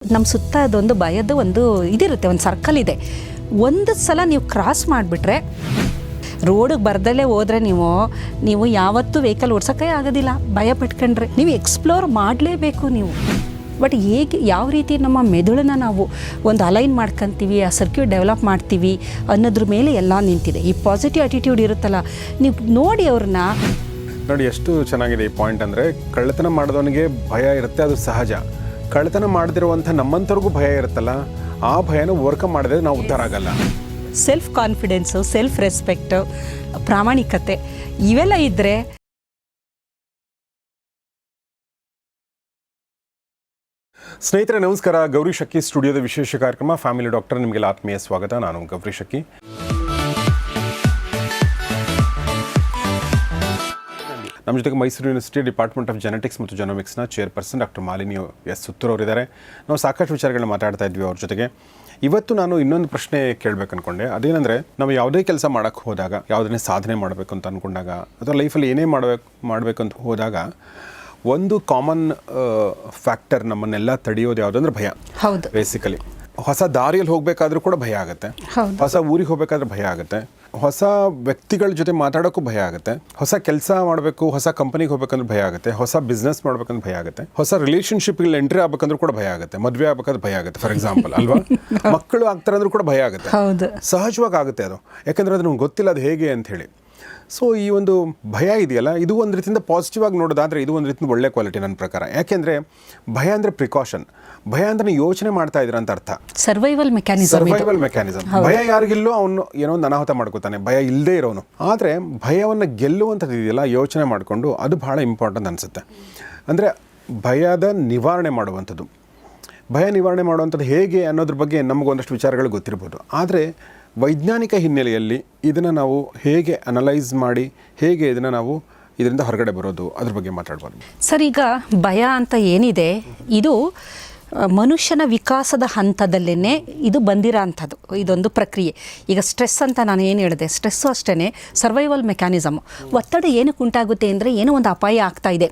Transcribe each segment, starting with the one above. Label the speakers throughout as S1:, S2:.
S1: ನಮ್ಮ ಸುತ್ತ ಅದೊಂದು ಭಯದ ಒಂದು ಇದಿರುತ್ತೆ, ಒಂದು ಸರ್ಕಲ್ ಇದೆ. ಒಂದು ಸಲ ನೀವು ಕ್ರಾಸ್ ಮಾಡಿಬಿಟ್ರೆ ರೋಡಿಗೆ ಬರ್ದಲ್ಲೇ ಹೋದರೆ ನೀವು ಯಾವತ್ತೂ ವೆಹಿಕಲ್ ಓಡ್ಸೋಕ್ಕೆ ಆಗೋದಿಲ್ಲ. ಭಯ ಪಟ್ಕೊಂಡ್ರೆ ನೀವು ಎಕ್ಸ್ಪ್ಲೋರ್ ಮಾಡಲೇಬೇಕು ನೀವು. ಬಟ್ ಹೇಗೆ ಯಾವ ರೀತಿ ನಮ್ಮ ಮೆದುಳನ್ನ ನಾವು ಒಂದು ಅಲೈನ್ ಮಾಡ್ಕೊತೀವಿ, ಆ ಸರ್ಕ್ಯೂಟ್ ಡೆವಲಪ್ ಮಾಡ್ತೀವಿ ಅನ್ನೋದ್ರ ಮೇಲೆ ಎಲ್ಲ ನಿಂತಿದೆ. ಈ ಪಾಸಿಟಿವ್ ಆಟಿಟ್ಯೂಡ್ ಇರುತ್ತಲ್ಲ, ನೀವು ನೋಡಿ ಅವ್ರನ್ನ
S2: ನೋಡಿ ಎಷ್ಟು ಚೆನ್ನಾಗಿದೆ ಈ ಪಾಯಿಂಟ್. ಅಂದರೆ ಕಳ್ಳತನ ಮಾಡಿದವನಿಗೆ ಭಯ ಇರುತ್ತೆ, ಅದು ಸಹಜ. ಕಳ್ಳತನ ಮಾಡದಿರುವಂಥ ನಮ್ಮಂಥವ್ರಿಗೂ ಭಯ ಇರುತ್ತಲ್ಲ, ಆ ಭಯನ ಓವರ್ಕಮ್ ಮಾಡಿದ್ರೆ ನಾವು ಉದ್ಧಾರ ಆಗಲ್ಲ.
S1: ಸೆಲ್ಫ್ ಕಾನ್ಫಿಡೆನ್ಸು, ಸೆಲ್ಫ್ ರೆಸ್ಪೆಕ್ಟು, ಪ್ರಾಮಾಣಿಕತೆ ಇವೆಲ್ಲ ಇದ್ದರೆ
S2: ಸ್ನೇಹಿತರೆ ನಮಸ್ಕಾರ. ಗೌರಿ ಶಕ್ಕಿ ಸ್ಟುಡಿಯೋದ ವಿಶೇಷ ಕಾರ್ಯಕ್ರಮ ಫ್ಯಾಮಿಲಿ ಡಾಕ್ಟರ್, ನಿಮಗೆಲ್ಲ ಆತ್ಮೀಯ ಸ್ವಾಗತ. ನಾನು ಗೌರಿ ಶಕ್ಕಿ. ನಮ್ಮ ಜೊತೆಗೆ Mysuru university department of genetics ಮತ್ತು ಜೆನೋಮಿಕ್ಸ್ನ chairperson doctor Malini S Suttur ಅವರಿದ್ದಾರೆ. ನಾವು ಸಾಕಷ್ಟು ವಿಚಾರಗಳನ್ನ ಮಾತಾಡ್ತಾ ಇದ್ವಿ ಅವ್ರ ಜೊತೆಗೆ. ಇವತ್ತು ನಾನು ಇನ್ನೊಂದು ಪ್ರಶ್ನೆ ಕೇಳಬೇಕು ಅಂದ್ಕೊಂಡೆ. ಅದೇನೆಂದರೆ, ನಾವು ಯಾವುದೇ ಕೆಲಸ ಮಾಡೋಕ್ಕೆ ಹೋದಾಗ, ಯಾವುದನ್ನೇ ಸಾಧನೆ ಮಾಡಬೇಕು ಅಂತ ಅಂದ್ಕೊಂಡಾಗ, ಅಥವಾ ಲೈಫಲ್ಲಿ ಏನೇ ಮಾಡಬೇಕು ಅಂತ ಹೋದಾಗ, ಒಂದು ಕಾಮನ್ ಫ್ಯಾಕ್ಟರ್ ನಮ್ಮನ್ನೆಲ್ಲ ತಡೆಯೋದು ಯಾವುದಂದ್ರೆ ಭಯ.
S1: ಹೌದು.
S2: ಬೇಸಿಕಲಿ ಹೊಸ ದಾರಿಯಲ್ಲಿ ಹೋಗಬೇಕಾದ್ರೂ ಕೂಡ ಭಯ ಆಗುತ್ತೆ, ಹೊಸ ಊರಿಗೆ ಹೋಗಬೇಕಾದ್ರೆ ಭಯ ಆಗುತ್ತೆ, ಹೊಸ ವ್ಯಕ್ತಿಗಳ ಜೊತೆ ಮಾತಾಡೋಕ್ಕೂ ಭಯ ಆಗುತ್ತೆ, ಹೊಸ ಕೆಲಸ ಮಾಡಬೇಕು, ಹೊಸ ಕಂಪನಿಗೆ ಹೋಗ್ಬೇಕಂದ್ರೆ ಭಯ ಆಗುತ್ತೆ, ಹೊಸ ಬಿಸ್ನೆಸ್ ಮಾಡ್ಬೇಕಂದ್ರೆ ಭಯ ಆಗುತ್ತೆ, ಹೊಸ ರಿಲೇಷನ್ಶಿಪ್ಗೆ ಎಂಟ್ರಿ ಆಗ್ಬೇಕಂದ್ರೂ ಕೂಡ ಭಯ ಆಗುತ್ತೆ, ಮದುವೆ ಆಗ್ಬೇಕಾದ್ರೆ ಭಯ ಆಗುತ್ತೆ ಫಾರ್ ಎಕ್ಸಾಂಪಲ್ ಅಲ್ವಾ. ಮಕ್ಕಳು ಆಗ್ತಾರೆ ಅಂದ್ರೂ ಕೂಡ ಭಯ ಆಗುತ್ತೆ. ಸಹಜವಾಗಿ ಆಗುತ್ತೆ ಅದು, ಯಾಕಂದರೆ ಅದು ನಮ್ಗೆ ಗೊತ್ತಿಲ್ಲ ಅದು ಹೇಗೆ ಅಂತ ಹೇಳಿ. ಸೊ ಈ ಒಂದು ಭಯ ಇದೆಯಲ್ಲ, ಇದು ಒಂದು ರೀತಿಯಿಂದ ಪಾಸಿಟಿವ್ ಆಗಿ ನೋಡೋದಾದರೆ ಇದು ಒಂದು ರೀತಿಯಿಂದ ಒಳ್ಳೆ ಕ್ವಾಲಿಟಿ ನನ್ನ ಪ್ರಕಾರ. ಯಾಕೆಂದರೆ ಭಯ ಅಂದರೆ ಪ್ರಿಕಾಷನ್. ಭಯ ಅಂದರೆ ಯೋಚನೆ ಮಾಡ್ತಾ ಇದ್ರ ಅಂತ ಅರ್ಥ. Survival mechanism. ಭಯ ಯಾರಿಗಿಲ್ಲೋ ಅವನು ಏನೋ ಒಂದು ಅನಾಹುತ ಮಾಡ್ಕೋತಾನೆ, ಭಯ ಇಲ್ಲದೆ ಇರೋನು. ಆದರೆ ಭಯವನ್ನು ಗೆಲ್ಲುವಂಥದ್ದು ಇದೆಯಲ್ಲ, ಯೋಚನೆ ಮಾಡಿಕೊಂಡು, ಅದು ಭಾಳ ಇಂಪಾರ್ಟೆಂಟ್ ಅನಿಸುತ್ತೆ. ಅಂದರೆ ಭಯದ ನಿವಾರಣೆ ಮಾಡುವಂಥದ್ದು. ಭಯ ನಿವಾರಣೆ ಮಾಡುವಂಥದ್ದು ಹೇಗೆ ಅನ್ನೋದ್ರ ಬಗ್ಗೆ ನಮಗೊಂದಷ್ಟು ವಿಚಾರಗಳು ಗೊತ್ತಿರ್ಬೋದು. ಆದರೆ ವೈಜ್ಞಾನಿಕ ಹಿನ್ನೆಲೆಯಲ್ಲಿ ಇದನ್ನು ನಾವು ಹೇಗೆ ಅನಲೈಸ್ ಮಾಡಿ, ಹೇಗೆ ಇದನ್ನು ನಾವು ಇದರಿಂದ ಹೊರಗಡೆ ಬರೋದು, ಅದ್ರ ಬಗ್ಗೆ ಮಾತಾಡ್ಬಾರ್ದು.
S1: ಸರ್, ಈಗ ಭಯ ಅಂತ ಏನಿದೆ, ಇದು ಮನುಷ್ಯನ ವಿಕಾಸದ ಹಂತದಲ್ಲೇ ಇದು ಬಂದಿರೋ ಅಂಥದ್ದು. ಇದೊಂದು ಪ್ರಕ್ರಿಯೆ. ಈಗ ಸ್ಟ್ರೆಸ್ ಅಂತ ನಾನು ಏನು ಹೇಳಿದೆ, ಸ್ಟ್ರೆಸ್ಸು ಅಷ್ಟೇ ಸರ್ವೈವಲ್ ಮೆಕ್ಯಾನಿಸಮು. ಒತ್ತಡ ಏನಕ್ಕೆ ಉಂಟಾಗುತ್ತೆ ಅಂದರೆ, ಏನೋ ಒಂದು ಅಪಾಯ ಆಗ್ತಾ ಇದೆ,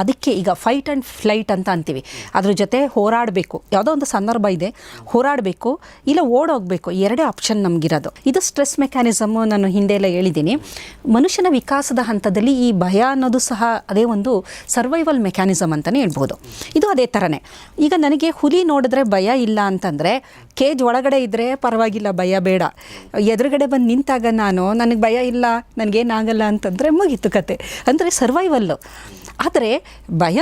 S1: ಅದಕ್ಕೆ ಈಗ ಫೈಟ್ ಆ್ಯಂಡ್ ಫ್ಲೈಟ್ ಅಂತ ಅಂತೀವಿ. ಅದ್ರ ಜೊತೆ ಹೋರಾಡಬೇಕು, ಯಾವುದೋ ಒಂದು ಸಂದರ್ಭ ಇದೆ, ಹೋರಾಡಬೇಕು ಇಲ್ಲ ಓಡೋಗಬೇಕು, ಎರಡೇ ಆಪ್ಷನ್ ನಮಗಿರೋದು. ಇದು ಸ್ಟ್ರೆಸ್ ಮೆಕ್ಯಾನಿಸಮು. ನಾನು ಹಿಂದೆ ಎಲ್ಲ ಹೇಳಿದ್ದೀನಿ. ಮನುಷ್ಯನ ವಿಕಾಸದ ಹಂತದಲ್ಲಿ ಈ ಭಯ ಅನ್ನೋದು ಸಹ ಅದೇ ಒಂದು ಸರ್ವೈವಲ್ ಮೆಕ್ಯಾನಿಸಮ್ ಅಂತಲೇ ಹೇಳ್ಬೋದು. ಇದು ಅದೇ ಥರನೇ. ಈಗ ನನಗೆ ಹುಲಿ ನೋಡಿದ್ರೆ ಭಯ ಇಲ್ಲ ಅಂತಂದರೆ, ಕೇಜ್ ಒಳಗಡೆ ಇದ್ದರೆ ಪರವಾಗಿಲ್ಲ, ಭಯ ಬೇಡ. ಎದುರುಗಡೆ ಬಂದು ನಿಂತಾಗ ನನಗೆ ಭಯ ಇಲ್ಲ, ನನಗೇನಾಗಲ್ಲ ಅಂತಂದರೆ ಮುಗೀತು ಕತೆ. ಅಂದರೆ ಸರ್ವೈವಲ್ಲು. ಆದರೆ ಭಯ,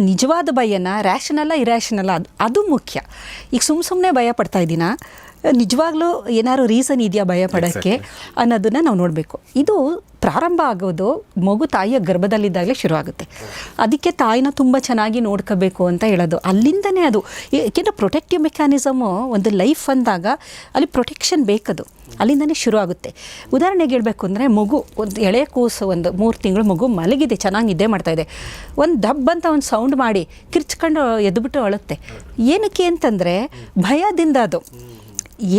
S1: ನಿಜವಾದ ಭಯನ ರ್ಯಾಷನಲ್ಲ ಇರ್ಯಾಷನಲ್ಲ ಅದು ಮುಖ್ಯ. ಈಗ ಸುಮ್ಮನೆ ಭಯ ಪಡ್ತಾ ಇದ್ದೀನ, ನಿಜವಾಗ್ಲೂ ಏನಾದ್ರು ರೀಸನ್ ಇದೆಯಾ ಭಯ ಪಡೋಕ್ಕೆ ಅನ್ನೋದನ್ನು ನಾವು ನೋಡಬೇಕು. ಇದು ಪ್ರಾರಂಭ ಆಗೋದು ಮಗು ತಾಯಿಯ ಗರ್ಭದಲ್ಲಿದ್ದಾಗಲೇ ಶುರುವಾಗುತ್ತೆ. ಅದಕ್ಕೆ ತಾಯಿನ ತುಂಬ ಚೆನ್ನಾಗಿ ನೋಡ್ಕೋಬೇಕು ಅಂತ ಹೇಳೋದು ಅಲ್ಲಿಂದನೇ. ಅದು ಏಕೆಂದರೆ ಪ್ರೊಟೆಕ್ಟಿವ್ ಮೆಕ್ಯಾನಿಸಮು ಒಂದು ಲೈಫ್ ಅಂದಾಗ ಅಲ್ಲಿ ಪ್ರೊಟೆಕ್ಷನ್ ಬೇಕದು, ಅಲ್ಲಿಂದನೇ ಶುರು ಆಗುತ್ತೆ. ಉದಾಹರಣೆಗೆ ಹೇಳಬೇಕು ಅಂದರೆ, ಮಗು ಒಂದು ಎಳೆ ಕೂಸು, ಒಂದು 3 ತಿಂಗಳು ಮಗು ಮಲಗಿದೆ, ಚೆನ್ನಾಗಿ ನಿದ್ದೆ ಮಾಡ್ತಾಯಿದೆ. ಒಂದು ದಬ್ ಅಂತ ಒಂದು ಸೌಂಡ್ ಮಾಡಿ ಕಿರ್ಚ್ಕೊಂಡು ಎದ್ದುಬಿಟ್ಟು ಅಳುತ್ತೆ. ಏನಕ್ಕೆ ಅಂತಂದರೆ ಭಯದಿಂದ. ಅದು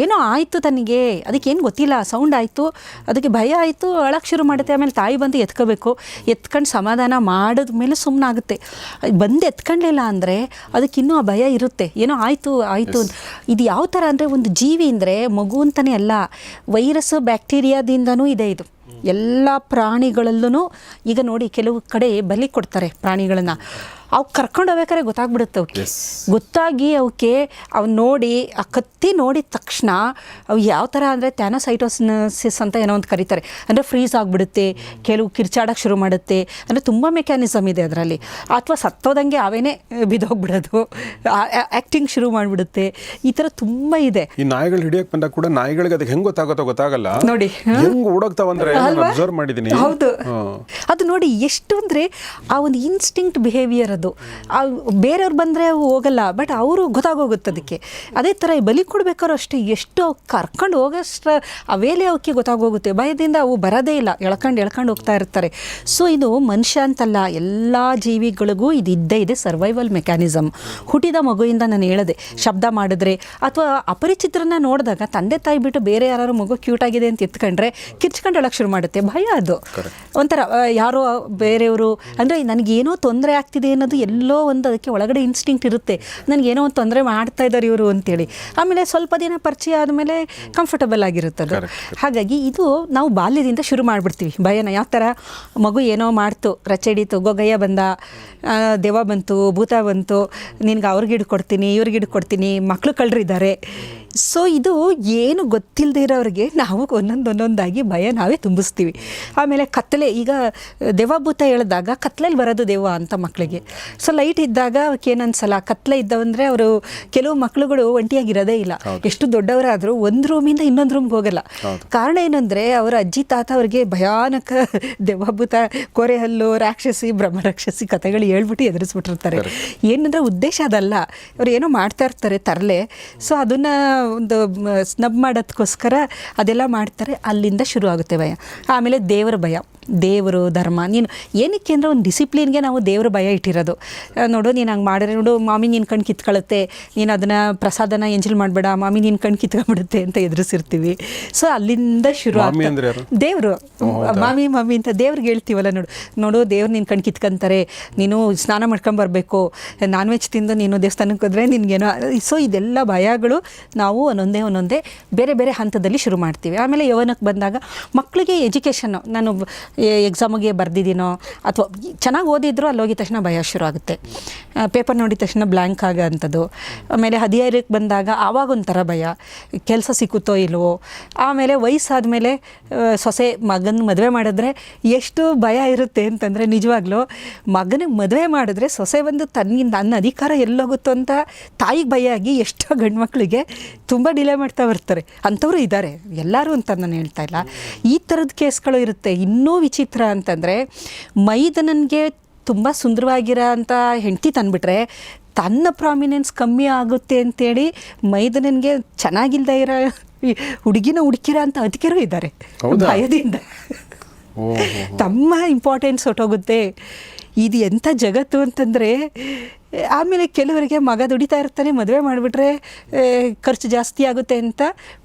S1: ಏನೋ ಆಯಿತು ತನಗೆ, ಅದಕ್ಕೇನು ಗೊತ್ತಿಲ್ಲ, ಸೌಂಡ್ ಆಯಿತು, ಅದಕ್ಕೆ ಭಯ ಆಯಿತು, ಅಳಕ್ಕೆ ಶುರು ಮಾಡುತ್ತೆ. ಆಮೇಲೆ ತಾಯಿ ಬಂದು ಎತ್ಕೋಬೇಕು, ಎತ್ಕೊಂಡು ಸಮಾಧಾನ ಮಾಡಿದ್ಮೇಲೆ ಸುಮ್ಮನಾಗುತ್ತೆ. ಬಂದು ಎತ್ಕೊಳ್ಳಿಲ್ಲ ಅಂದರೆ ಅದಕ್ಕಿನ್ನೂ ಆ ಭಯ ಇರುತ್ತೆ, ಏನೋ ಆಯಿತು. ಇದು ಯಾವ ಥರ ಅಂದರೆ, ಒಂದು ಜೀವಿ ಅಂದರೆ ಮಗು ಅಂತಲೇ ಅಲ್ಲ, ವೈರಸ್ಸು ಬ್ಯಾಕ್ಟೀರಿಯಾದಿಂದನೂ ಇದೆ ಇದು. ಎಲ್ಲ ಪ್ರಾಣಿಗಳಲ್ಲೂ ಈಗ ನೋಡಿ, ಕೆಲವು ಕಡೆ ಬಲಿ ಕೊಡ್ತಾರೆ ಪ್ರಾಣಿಗಳನ್ನು. ಅವು ಕರ್ಕೊಂಡು ಹೋಗ್ಬೇಕಾದ್ರೆ ಗೊತ್ತಾಗ್ಬಿಡುತ್ತೆ ಅವಕ್ಕೆ. ಗೊತ್ತಾಗಿ ಅವಕ್ಕೆ ನೋಡಿ, ಆ ಕತ್ತಿ ನೋಡಿದ ತಕ್ಷಣ ಅವು ಯಾವ ಥರ ಅಂದರೆ ಥ್ಯಾನೋಸೈಟೋಸಿಸ್ ಅಂತ ಏನೋ ಒಂದು ಕರೀತಾರೆ. ಅಂದರೆ ಫ್ರೀಸ್ ಆಗಿಬಿಡುತ್ತೆ, ಕೆಲವು ಕಿರ್ಚಾಡೋಕ್ಕೆ ಶುರು ಮಾಡುತ್ತೆ. ಅಂದರೆ ತುಂಬ ಮೆಕ್ಯಾನಿಸಮ್ ಇದೆ ಅದರಲ್ಲಿ. ಅಥವಾ ಸತ್ತೋದಂಗೆ ಅವೇನೇ ಬಿದ್ದೋಗ್ಬಿಡೋದು, ಆ್ಯಕ್ಟಿಂಗ್ ಶುರು ಮಾಡಿಬಿಡುತ್ತೆ. ಈ ಥರ ತುಂಬ ಇದೆ.
S2: ಈ ನಾಯಿಗಳು ಹಿಡಿಯೋಕೆ ಬಂದಾಗ ಕೂಡ ನಾಯಿಗಳಿಗೆ ಅದಕ್ಕೆ ಹೆಂಗೆ ಗೊತ್ತಾಗುತ್ತೋ ಗೊತ್ತಾಗಲ್ಲ ನೋಡಿ, ಹೆಂಗೆ ಓಡೋಗ್ತಾವಂದ್ರೆ ಅಬ್ಸರ್ವ್ ಮಾಡಿದ್ದೀನಿ.
S1: ಹೌದು, ಅದು ನೋಡಿ ಎಷ್ಟು ಅಂದರೆ ಆ ಒಂದು ಇನ್ಸ್ಟಿಂಕ್ಟ್ ಬಿಹೇವಿಯರ್ ಅದು. ಬೇರೆಯವ್ರು ಬಂದರೆ ಅವು ಹೋಗಲ್ಲ, ಬಟ್ ಅವರು ಗೊತ್ತಾಗೋಗುತ್ತೆ ಅದಕ್ಕೆ. ಅದೇ ಥರ ಬಲಿ ಕೊಡ್ಬೇಕಾದ್ರೂ ಅಷ್ಟೇ, ಎಷ್ಟು ಕರ್ಕೊಂಡು ಹೋಗೋಷ್ಟು ಅವೇಲೆ ಅವಕ್ಕೆ ಗೊತ್ತಾಗೋಗುತ್ತೆ. ಭಯದಿಂದ ಅವು ಬರೋದೇ ಇಲ್ಲ, ಎಳ್ಕೊಂಡು ಹೋಗ್ತಾ ಇರ್ತಾರೆ. ಸೊ ಇದು ಮನುಷ್ಯ ಅಂತಲ್ಲ, ಎಲ್ಲ ಜೀವಿಗಳಿಗೂ ಇದು ಇದ್ದೇ ಇದೆ ಸರ್ವೈವಲ್ ಮೆಕ್ಯಾನಿಸಮ್. ಹುಟ್ಟಿದ ಮಗುವಿಂದ ನಾನು ಹೇಳಿದೆ, ಶಬ್ದ ಮಾಡಿದ್ರೆ ಅಥವಾ ಅಪರಿಚಿತರನ್ನ ನೋಡಿದಾಗ ತಂದೆ ತಾಯಿ ಬಿಟ್ಟು ಬೇರೆ ಯಾರು ಮಗು ಕ್ಯೂಟ್ ಆಗಿದೆ ಅಂತ ಎತ್ಕೊಂಡ್ರೆ ಕಿರ್ಚ್ಕೊಂಡು ಹೇಳೋಕ್ಕೆ ಶುರು ಮಾಡುತ್ತೆ. ಭಯ ಅದು ಒಂಥರ, ಯಾರೋ ಬೇರೆಯವರು ಅಂದರೆ ನನಗೇನೋ ತೊಂದರೆ ಆಗ್ತಿದೆ ಅನ್ನೋ ಅನ್ನೋದು ಎಲ್ಲೋ ಒಂದು ಅದಕ್ಕೆ ಒಳಗಡೆ ಇನ್ಸ್ಟಿಂಕ್ಟ್ ಇರುತ್ತೆ, ನನಗೇನೋ ಒಂದು ತೊಂದರೆ ಮಾಡ್ತಾ ಇದ್ದಾರೆ ಇವರು ಅಂತೇಳಿ. ಆಮೇಲೆ ಸ್ವಲ್ಪ ದಿನ ಪರಿಚಯ ಆದಮೇಲೆ ಕಂಫರ್ಟಬಲ್ ಆಗಿರುತ್ತದೆ. ಹಾಗಾಗಿ ಇದು ನಾವು ಬಾಲ್ಯದಿಂದ ಶುರು ಮಾಡಿಬಿಡ್ತೀವಿ ಭಯನ. ಯಾವ ಥರ ಮಗು ಏನೋ ಮಾಡ್ತು, ರಚೆ ಹಿಡಿತು, ಗೊಗಯ್ಯ ಬಂದ, ದೆವ್ವ ಬಂತು, ಭೂತ ಬಂತು, ನಿನ್ಗೆ ಅವ್ರಿಗೆ ಹಿಡ್ಕೊಡ್ತೀನಿ, ಇವ್ರಿಗೆ ಹಿಡ್ಕೊಡ್ತೀನಿ, ಮಕ್ಕಳು ಕಳ್ಳರಿದ್ದಾರೆ. ಸೊ ಇದು ಏನು ಗೊತ್ತಿಲ್ಲದೆ ಇರೋರಿಗೆ ನಾವು ಒಂದೊಂದಾಗಿ ಭಯ ನಾವೇ ತುಂಬಿಸ್ತೀವಿ. ಆಮೇಲೆ ಕತ್ತಲೆ, ಈಗ ದೆವ್ವ ಭೂತ ಹೇಳಿದಾಗ ಕತ್ಲೆಯಲ್ಲಿ ಬರೋದು ದೆವ್ವ ಅಂತ ಮಕ್ಕಳಿಗೆ. ಸೊ ಲೈಟ್ ಇದ್ದಾಗ ಏನನ್ಸಲ್ಲ, ಕತ್ಲೆ ಇದ್ದವಂದರೆ ಅವರು ಕೆಲವು ಮಕ್ಕಳುಗಳು ಒಂಟಿಯಾಗಿರೋದೇ ಇಲ್ಲ, ಎಷ್ಟು ದೊಡ್ಡವರಾದರೂ ಒಂದು ರೂಮಿಂದ ಇನ್ನೊಂದು ರೂಮ್ಗೆ ಹೋಗಲ್ಲ. ಕಾರಣ ಏನಂದರೆ ಅವರ ಅಜ್ಜಿ ತಾತ ಅವ್ರಿಗೆ ಭಯಾನಕ ದೆವ್ವ ಭೂತ, ಕೋರೆಹಲ್ಲು, ರಾಕ್ಷಸಿ, ಬ್ರಹ್ಮರಾಕ್ಷಸಿ ಕಥೆಗಳು ಹೇಳ್ಬಿಟ್ಟು ಎದುರಿಸ್ಬಿಟ್ಟಿರ್ತಾರೆ. ಏನಂದರೆ ಉದ್ದೇಶ ಅದಲ್ಲ, ಅವ್ರು ಏನೋ ಮಾಡ್ತಾ ಇರ್ತಾರೆ ತರಲೆ. ಸೊ ಅದನ್ನು ಒಂದು ಸ್ನಬ್ ಮಾಡೋದಕ್ಕೋಸ್ಕರ ಅದೆಲ್ಲ ಮಾಡ್ತಾರೆ. ಅಲ್ಲಿಂದ ಶುರು ಆಗುತ್ತೆ ಭಯ. ಆಮೇಲೆ ದೇವರ ಭಯ, ದೇವರು ಧರ್ಮ. ನೀನು ಏನಕ್ಕೆ ಅಂದರೆ ಒಂದು ಡಿಸಿಪ್ಲಿನ್ಗೆ ನಾವು ದೇವ್ರ ಭಯ ಇಟ್ಟಿರೋದು. ನೋಡು ನೀನು ಹಂಗೆ ಮಾಡಿದ್ರೆ ನೋಡು ಮಾಮಿ ನಿನ್ನ ಕಣ್ಣು ಕಿತ್ಕೊಳ್ಳುತ್ತೆ, ನೀನು ಅದನ್ನು ಪ್ರಸಾದನ ಎಂಜಲ್ ಮಾಡಬೇಡ, ಮಾಮಿ ನಿನ್ನ ಕಣ್ಣು ಕಿತ್ಕೊಂಡ್ಬಿಡುತ್ತೆ ಅಂತ ಎದುರಿಸಿರ್ತೀವಿ. ಸೊ ಅಲ್ಲಿಂದ ಶುರು ಆಗ್ತದೆ ದೇವರು. ಮಾಮಿ ಮಾಮಿ ಅಂತ ದೇವ್ರಿಗೆ ಹೇಳ್ತೀವಲ್ಲ, ನೋಡು ದೇವ್ರು ನಿನ್ನ ಕಣ್ಣು ಕಿತ್ಕೊಂತಾರೆ, ನೀನು ಸ್ನಾನ ಮಾಡ್ಕೊಂಬರ್ಬೇಕು, ನಾನ್ ವೆಜ್ ತಿಂದು ನೀನು ದೇವಸ್ಥಾನಕ್ಕೆ ಹೋದರೆ ನಿನಗೇನೋ. ಸೊ ಇದೆಲ್ಲ ಭಯಗಳು ನಾವು ಒಂದೊಂದೇ ಬೇರೆ ಬೇರೆ ಹಂತದಲ್ಲಿ ಶುರು ಮಾಡ್ತೀವಿ. ಆಮೇಲೆ ಯೌವನಕ್ಕೆ ಬಂದಾಗ ಮಕ್ಕಳಿಗೆ ಎಜುಕೇಷನ್ನು, ನಾನು ಎಕ್ಸಾಮಿಗೆ ಬರೆದಿದ್ದೀನೋ ಅಥವಾ ಚೆನ್ನಾಗಿ ಓದಿದ್ರು ಅಲ್ಲಿ ಹೋಗಿದ ತಕ್ಷಣ ಭಯ ಶುರು ಆಗುತ್ತೆ. ಪೇಪರ್ ನೋಡಿದ ತಕ್ಷಣ ಬ್ಲ್ಯಾಂಕ್ ಆಗೋ ಅಂಥದ್ದು. ಆಮೇಲೆ 15ಕ್ಕೆ ಬಂದಾಗ ಆವಾಗೊಂಥರ ಭಯ, ಕೆಲಸ ಸಿಕ್ಕುತ್ತೋ ಇಲ್ವೋ. ಆಮೇಲೆ ವಯಸ್ಸಾದಮೇಲೆ ಸೊಸೆ ಮಗನ ಮದುವೆ ಮಾಡಿದ್ರೆ ಎಷ್ಟು ಭಯ ಇರುತ್ತೆ ಅಂತಂದರೆ, ನಿಜವಾಗ್ಲೂ ಮಗನಿಗೆ ಮದುವೆ ಮಾಡಿದ್ರೆ ಸೊಸೆ ಬಂದು ನನ್ನ ಅಧಿಕಾರ ಎಲ್ಲೋಗುತ್ತೋ ಅಂತ ತಾಯಿಗೆ ಭಯ ಆಗಿ ಎಷ್ಟೋ ಗಂಡು ಮಕ್ಕಳಿಗೆ ತುಂಬ ಡಿಲೇ ಮಾಡ್ತಾ ಬರ್ತಾರೆ. ಅಂಥವರು ಇದ್ದಾರೆ, ಎಲ್ಲರೂ ಅಂತ ನಾನು ಹೇಳ್ತಾ ಇಲ್ಲ. ಈ ಥರದ ಕೇಸ್ಗಳು ಇರುತ್ತೆ. ಇನ್ನೂ ವಿಚಿತ್ರ ಅಂತಂದರೆ, ಮೈದನನಿಗೆ ತುಂಬ ಸುಂದರವಾಗಿರೋ ಅಂಥ ಹೆಂಡತಿ ತಂದುಬಿಟ್ರೆ ತನ್ನ ಪ್ರಾಮಿನೆನ್ಸ್ ಕಮ್ಮಿ ಆಗುತ್ತೆ ಅಂತೇಳಿ ಮೈದನನಿಗೆ ಚೆನ್ನಾಗಿಲ್ದೇ ಇರೋ ಹುಡುಗಿನ ಹುಡುಕಿರೋ ಅಂತ ಅದಕ್ಕೆರೂ ಇದ್ದಾರೆ. ಭಯದಿಂದ ತಮ್ಮ ಇಂಪಾರ್ಟೆನ್ಸ್ ಹೊಟ್ಟೋಗುತ್ತೆ. ಇದು ಎಂಥ ಜಗತ್ತು ಅಂತಂದರೆ, ಆಮೇಲೆ ಕೆಲವರಿಗೆ ಮಗ ದುಡಿತಾ ಇರ್ತಾನೆ, ಮದುವೆ ಮಾಡಿಬಿಟ್ರೆ ಖರ್ಚು ಜಾಸ್ತಿ ಆಗುತ್ತೆ ಅಂತ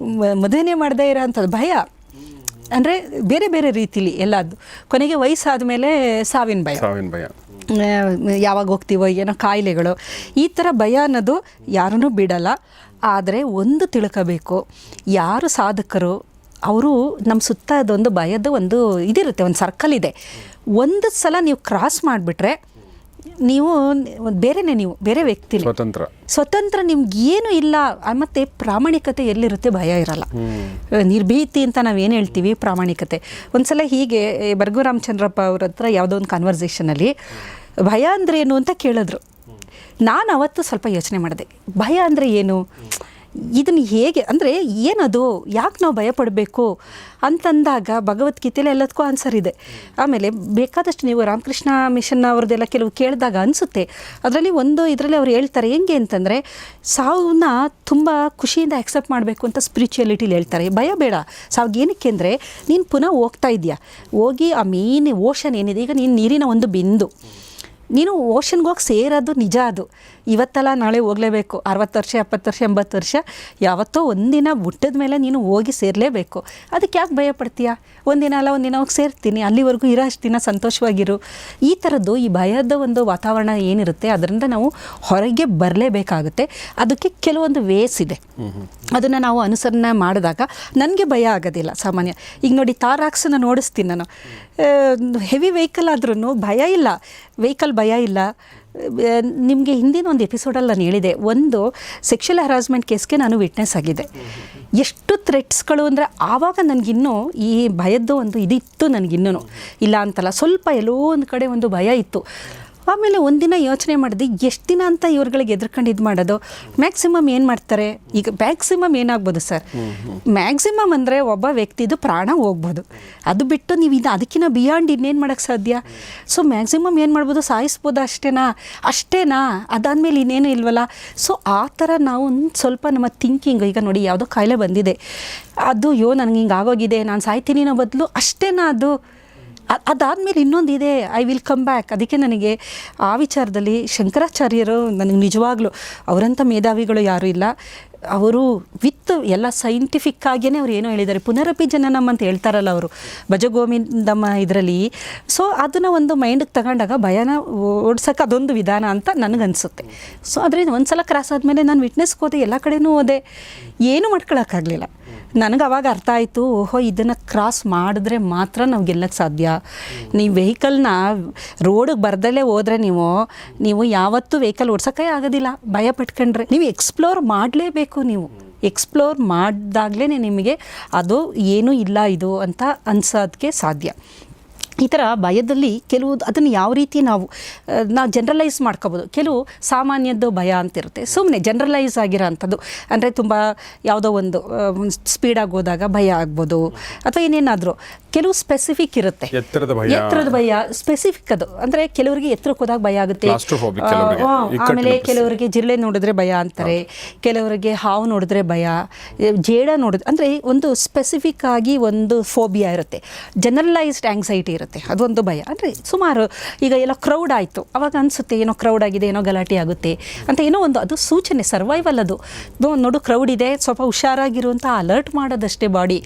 S1: ಮದುವೆನೇ ಮಾಡದೇ ಇರೋ ಅಂಥದ್ದು ಭಯ. ಅಂದರೆ ಬೇರೆ ಬೇರೆ ರೀತಿಲಿ ಎಲ್ಲದು. ಕೊನೆಗೆ ವಯಸ್ಸಾದ ಮೇಲೆ ಸಾವಿನ ಭಯ, ಯಾವಾಗ ಹೋಗ್ತೀವೋ ಏನೋ ಕಾಯಿಲೆಗಳು, ಈ ಥರ ಭಯ ಅನ್ನೋದು ಯಾರನ್ನೂ ಬಿಡಲ್ಲ. ಆದರೆ ಒಂದು ತಿಳ್ಕೋಬೇಕು, ಯಾರು ಸಾಧಕರು ಅವರು ನಮ್ಮ ಸುತ್ತ ಅದೊಂದು ಭಯದ ಒಂದು ಇದಿರುತ್ತೆ, ಒಂದು ಸರ್ಕಲ್ ಇದೆ. ಒಂದು ಸಲ ನೀವು ಕ್ರಾಸ್ ಮಾಡಿಬಿಟ್ರೆ ನೀವು ಬೇರೆನೇ, ನೀವು ಬೇರೆ ವ್ಯಕ್ತಿ, ಸ್ವತಂತ್ರ ನಿಮ್ಗೇನು ಇಲ್ಲ. ಮತ್ತು ಪ್ರಾಮಾಣಿಕತೆ ಎಲ್ಲಿರುತ್ತೆ, ಭಯ ಇರಲ್ಲ. ನಿರ್ಭೀತಿ ಅಂತ ನಾವೇನು ಹೇಳ್ತೀವಿ, ಪ್ರಾಮಾಣಿಕತೆ. ಒಂದು ಸಲ ಹೀಗೆ ಬರ್ಗು ರಾಮಚಂದ್ರಪ್ಪ ಅವ್ರ ಹತ್ರ ಯಾವುದೋ ಒಂದು ಕನ್ವರ್ಸೇಷನಲ್ಲಿ ಭಯ ಅಂದರೆ ಏನು ಅಂತ ಕೇಳಿದ್ರು. ನಾನು ಅವತ್ತು ಸ್ವಲ್ಪ ಯೋಚನೆ ಮಾಡಿದೆ, ಭಯ ಅಂದರೆ ಏನು, ಇದನ್ನು ಹೇಗೆ ಅಂದರೆ ಏನದು, ಯಾಕೆ ನಾವು ಭಯಪಡಬೇಕು ಅಂತಂದಾಗ ಭಗವದ್ಗೀತೆಯಲ್ಲಿ ಎಲ್ಲದಕ್ಕೂ ಆನ್ಸರ್ ಇದೆ. ಆಮೇಲೆ ಬೇಕಾದಷ್ಟು ನೀವು ರಾಮಕೃಷ್ಣ ಮಿಷನ್ ಅವ್ರದ್ದೆಲ್ಲ ಕೆಲವು ಕೇಳಿದಾಗ ಅನಿಸುತ್ತೆ. ಅದರಲ್ಲಿ ಇದರಲ್ಲಿ ಅವ್ರು ಹೇಳ್ತಾರೆ ಹೆಂಗೆ ಅಂತಂದರೆ, ಸಾವನ್ನ ತುಂಬ ಖುಷಿಯಿಂದ ಆಕ್ಸೆಪ್ಟ್ ಮಾಡಬೇಕು ಅಂತ ಸ್ಪಿರಿಚುಯಾಲಿಟಿಲಿ ಹೇಳ್ತಾರೆ. ಭಯ ಬೇಡ ಸಾವಿಗೆ. ಏನಕ್ಕೆ ಅಂದರೆ ನೀನು ಪುನಃ ಹೋಗ್ತಾ ಇದೆಯಾ, ಹೋಗಿ ಆ ಮೀನು ಓಷನ್ ಏನಿದೆ, ಈಗ ನೀನು ನೀರಿನ ಒಂದು ಬಿಂದು, ನೀನು ಓಷನ್ಗೆ ಹೋಗಿ ಸೇರೋದು ನಿಜ. ಅದು ಇವತ್ತಲ್ಲ ನಾಳೆ ಹೋಗಲೇಬೇಕು. 60 ವರ್ಷ 70 ವರ್ಷ 80 ವರ್ಷ ಯಾವತ್ತೋ ಒಂದಿನ ಹುಟ್ಟಿದ ಮೇಲೆ ನೀನು ಹೋಗಿ ಸೇರಲೇಬೇಕು. ಅದಕ್ಕೆ ಯಾಕೆ ಭಯ ಪಡ್ತೀಯಾ? ಒಂದಿನ ಅಲ್ಲ ಒಂದಿನ ಹೋಗಿ ಸೇರ್ತೀನಿ, ಅಲ್ಲಿವರೆಗೂ ಇರೋ ಅಷ್ಟು ದಿನ ಸಂತೋಷವಾಗಿರು. ಈ ಥರದ್ದು ಈ ಭಯದ ಒಂದು ವಾತಾವರಣ ಏನಿರುತ್ತೆ ಅದರಿಂದ ನಾವು ಹೊರಗೆ ಬರಲೇಬೇಕಾಗುತ್ತೆ. ಅದಕ್ಕೆ ಕೆಲವೊಂದು ವೇಸ್ ಇದೆ, ಅದನ್ನು ನಾವು ಅನುಸರಣೆ ಮಾಡಿದಾಗ ನನಗೆ ಭಯ ಆಗೋದಿಲ್ಲ ಸಾಮಾನ್ಯ. ಈಗ ನೋಡಿ, ತಾರಾಕ್ಸನ್ನು ನೋಡಿಸ್ತೀನಿ ನಾನು, ಹೆವಿ ವೆಹಿಕಲ್ ಆದ್ರೂ ಭಯ ಇಲ್ಲ, ವೆಹಿಕಲ್ ಭಯ ಇಲ್ಲ. ನಿಮಗೆ ಹಿಂದಿನ ಒಂದು ಎಪಿಸೋಡಲ್ಲಿ ನಾನು ಹೇಳಿದೆ, ಒಂದು ಸೆಕ್ಷುವಲ್ ಹರಾಸ್ಮೆಂಟ್ ಕೇಸ್ಗೆ ನಾನು ವಿಟ್ನೆಸ್ ಆಗಿದೆ. ಎಷ್ಟು ಥ್ರೆಟ್ಸ್ಗಳು ಅಂದರೆ ಆವಾಗ ನನಗಿನ್ನೂ ಈ ಭಯದ್ದು ಒಂದು ಇದಿತ್ತು, ನನಗಿನ್ನೂ ಇಲ್ಲ ಅಂತಲ್ಲ, ಸ್ವಲ್ಪ ಎಲ್ಲೋ ಒಂದು ಕಡೆ ಒಂದು ಭಯ ಇತ್ತು. ಆಮೇಲೆ ಒಂದಿನ ಯೋಚನೆ ಮಾಡಿದೆ, ಎಷ್ಟು ದಿನ ಅಂತ ಇವ್ರುಗಳಿಗೆ ಎದುರ್ಕೊಂಡು ಇದು ಮಾಡೋದು. ಮ್ಯಾಕ್ಸಿಮಮ್ ಏನು ಮಾಡ್ತಾರೆ, ಈಗ ಮ್ಯಾಕ್ಸಿಮಮ್ ಏನಾಗ್ಬೋದು ಸರ್, ಮ್ಯಾಕ್ಸಿಮಮ್ ಅಂದರೆ ಒಬ್ಬ ವ್ಯಕ್ತಿದು ಪ್ರಾಣ ಹೋಗ್ಬೋದು. ಅದು ಬಿಟ್ಟು ನೀವು ಅದಕ್ಕಿಂತ ಬಿಯಾಂಡ್ ಇನ್ನೇನು ಮಾಡೋಕ್ಕೆ ಸಾಧ್ಯ? ಸೊ ಮ್ಯಾಕ್ಸಿಮಮ್ ಏನು ಮಾಡ್ಬೋದು, ಸಾಯಿಸ್ಬೋದು, ಅಷ್ಟೇನಾ ಅದಾದಮೇಲೆ ಇನ್ನೇನು ಇಲ್ವಲ್ಲ. ಸೊ ಆ ಥರ ನಾವು ಸ್ವಲ್ಪ ನಮ್ಮ ಥಿಂಕಿಂಗ್, ಈಗ ನೋಡಿ ಯಾವುದೋ ಕಾಯಿಲೆ ಬಂದಿದೆ, ಅದು ನನಗೆ ಹಿಂಗೆ ಆಗೋಗಿದೆ, ನಾನು ಸಾಯ್ತೀನಿ ಅನ್ನೋ ಬದಲು ಅಷ್ಟೇನಾ ಅದು ಅದಾದಮೇಲೆ ಇನ್ನೊಂದಿದೆ, ಐ ವಿಲ್ ಕಮ್ ಬ್ಯಾಕ್. ಅದಕ್ಕೆ ನನಗೆ ಆ ವಿಚಾರದಲ್ಲಿ ಶಂಕರಾಚಾರ್ಯರು ನನಗೆ ನಿಜವಾಗ್ಲೂ ಅವರಂಥ ಮೇಧಾವಿಗಳು ಯಾರೂ ಇಲ್ಲ. ಅವರು ವಿತ್ ಎಲ್ಲ ಸೈಂಟಿಫಿಕ್ ಆಗಿಯೇ ಅವ್ರು ಏನೋ ಹೇಳಿದ್ದಾರೆ, ಪುನರಪಿ ಜನನಂ ಅಂತ ಹೇಳ್ತಾರಲ್ಲ ಅವರು ಭಜಗೋವಿಂದಮ್ಮ ಇದರಲ್ಲಿ. ಸೊ ಅದನ್ನು ಒಂದು ಮೈಂಡಿಗೆ ತಗೊಂಡಾಗ ಭಯನ ಓಡ್ಸೋಕೆ ಅದೊಂದು ವಿಧಾನ ಅಂತ ನನಗನ್ಸುತ್ತೆ. ಸೊ ಅದರಿಂದ ಒಂದು ಸಲ ಕ್ರಾಸ್ ಆದಮೇಲೆ ನಾನು ವಿಟ್ನೆಸ್ಗೆ ಹೋದೆ, ಎಲ್ಲ ಕಡೆನೂ ಹೋದೆ, ಏನೂ ಮಾಡ್ಕೊಳಕ್ಕಾಗಲಿಲ್ಲ. ನನಗೆ ಅವಾಗ ಅರ್ಥ ಆಯಿತು, ಓಹೋ ಇದನ್ನು ಕ್ರಾಸ್ ಮಾಡಿದ್ರೆ ಮಾತ್ರ ನಾವು ಗೆಲ್ಲಕ್ಕೆ ಸಾಧ್ಯ. ನೀವು ವೆಹಿಕಲ್ನ ರೋಡಿಗೆ ಬರ್ದಲ್ಲೇ ಹೋದರೆ ನೀವು ಯಾವತ್ತೂ ವೆಹಿಕಲ್ ಓಡ್ಸೋಕ್ಕೆ ಆಗೋದಿಲ್ಲ ಭಯ ಪಟ್ಕೊಂಡ್ರೆ. ನೀವು ಎಕ್ಸ್ಪ್ಲೋರ್ ಮಾಡಲೇಬೇಕು. ನೀವು ಎಕ್ಸ್ಪ್ಲೋರ್ ಮಾಡಿದಾಗಲೇ ನಿಮಗೆ ಅದು ಏನೂ ಇಲ್ಲ ಇದು ಅಂತ ಅನ್ಸೋದಕ್ಕೆ ಸಾಧ್ಯ. ಈ ಥರ ಭಯದಲ್ಲಿ ಕೆಲವು ಅದನ್ನು ಯಾವ ರೀತಿ ನಾವು ಜನರಲೈಸ್ ಮಾಡ್ಕೋಬೋದು. ಕೆಲವು ಸಾಮಾನ್ಯದ್ದು ಭಯ ಅಂತಿರುತ್ತೆ, ಸುಮ್ಮನೆ ಜನರಲೈಸ್ ಆಗಿರೋ ಅಂಥದ್ದು. ಅಂದರೆ ತುಂಬ ಯಾವುದೋ ಒಂದು ಸ್ಪೀಡಾಗಿ ಹೋದಾಗ ಭಯ ಆಗ್ಬೋದು, ಅಥವಾ ಏನೇನಾದರೂ. ಕೆಲವು ಸ್ಪೆಸಿಫಿಕ್ ಇರುತ್ತೆ, ಎತ್ತರದ ಭಯ ಸ್ಪೆಸಿಫಿಕ್. ಅದು ಅಂದರೆ ಕೆಲವರಿಗೆ ಎತ್ತರಕ್ಕೆ ಹೋದಾಗ ಭಯ ಆಗುತ್ತೆ. ಆಮೇಲೆ ಕೆಲವರಿಗೆ ಜಿರಳೆ ನೋಡಿದ್ರೆ ಭಯ ಅಂತಾರೆ, ಕೆಲವರಿಗೆ ಹಾವು ನೋಡಿದ್ರೆ ಭಯ, ಜೇಡ ನೋಡಿದ್ರೆ, ಅಂದರೆ ಒಂದು ಸ್ಪೆಸಿಫಿಕ್ ಆಗಿ ಒಂದು ಫೋಬಿಯಾ ಇರುತ್ತೆ. ಜನರಲೈಸ್ಡ್ ಆಂಗ್ಸೈಟಿ ಇರುತ್ತೆ, ಅದೊಂದು ಭಯ. ಅಂದರೆ ಸುಮಾರು ಈಗ ಎಲ್ಲ ಕ್ರೌಡ್ ಆಯಿತು, ಅವಾಗ ಅನಿಸುತ್ತೆ ಏನೋ ಕ್ರೌಡ್ ಆಗಿದೆ, ಏನೋ ಗಲಾಟೆ ಆಗುತ್ತೆ ಅಂತ, ಏನೋ ಒಂದು ಅದು ಸೂಚನೆ, ಸರ್ವೈವಲ್. ಅದು ನೋಡು ಕ್ರೌಡ್ ಇದೆ, ಸ್ವಲ್ಪ ಹುಷಾರಾಗಿರುವಂಥ ಅಲರ್ಟ್ ಮಾಡೋದಷ್ಟೇ ಬಾಡಿ.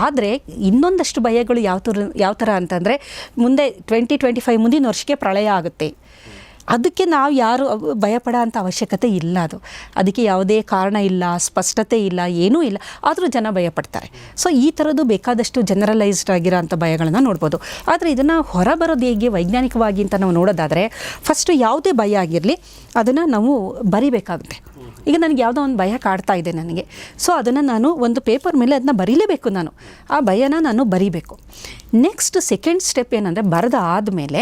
S1: ಆದರೆ ಇನ್ನೊಂದಷ್ಟು ಭಯಗಳು ಯಾವ ಥರ ಅಂತಂದರೆ, ಮುಂದೆ 2025 ಮುಂದಿನ ವರ್ಷಕ್ಕೆ ಪ್ರಳಯ ಆಗುತ್ತೆ. ಅದಕ್ಕೆ ನಾವು ಯಾರು ಭಯಪಡೋ ಅಂಥ ಅವಶ್ಯಕತೆ ಇಲ್ಲ. ಅದಕ್ಕೆ ಯಾವುದೇ ಕಾರಣ ಇಲ್ಲ, ಸ್ಪಷ್ಟತೆ ಇಲ್ಲ, ಏನೂ ಇಲ್ಲ, ಆದರೂ ಜನ ಭಯಪಡ್ತಾರೆ. ಸೊ ಈ ಥರದ್ದು ಬೇಕಾದಷ್ಟು ಜನರಲೈಸ್ಡ್ ಆಗಿರೋ ಅಂಥ ಭಯಗಳನ್ನು ನೋಡ್ಬೋದು. ಆದರೆ ಇದನ್ನು ಹೊರಬರೋದು ಹೇಗೆ ವೈಜ್ಞಾನಿಕವಾಗಿ ಅಂತ ನಾವು ನೋಡೋದಾದರೆ, ಫಸ್ಟು ಯಾವುದೇ ಭಯ ಆಗಿರಲಿ ಅದನ್ನು ನಾವು ಬರಿಬೇಕಾಗುತ್ತೆ. ಈಗ ನನಗೆ ಯಾವುದೋ ಒಂದು ಭಯ ಕಾಡ್ತಾ ಇದೆ ನನಗೆ, ಸೊ ಅದನ್ನು ನಾನು ಒಂದು ಪೇಪರ್ ಮೇಲೆ ಅದನ್ನ ಬರೀಲೇಬೇಕು. ನಾನು ಆ ಭಯನ ನಾನು ಬರೀಬೇಕು. ನೆಕ್ಸ್ಟ್ ಸೆಕೆಂಡ್ ಸ್ಟೆಪ್ ಏನಂದರೆ, ಬರೆದ ಆದಮೇಲೆ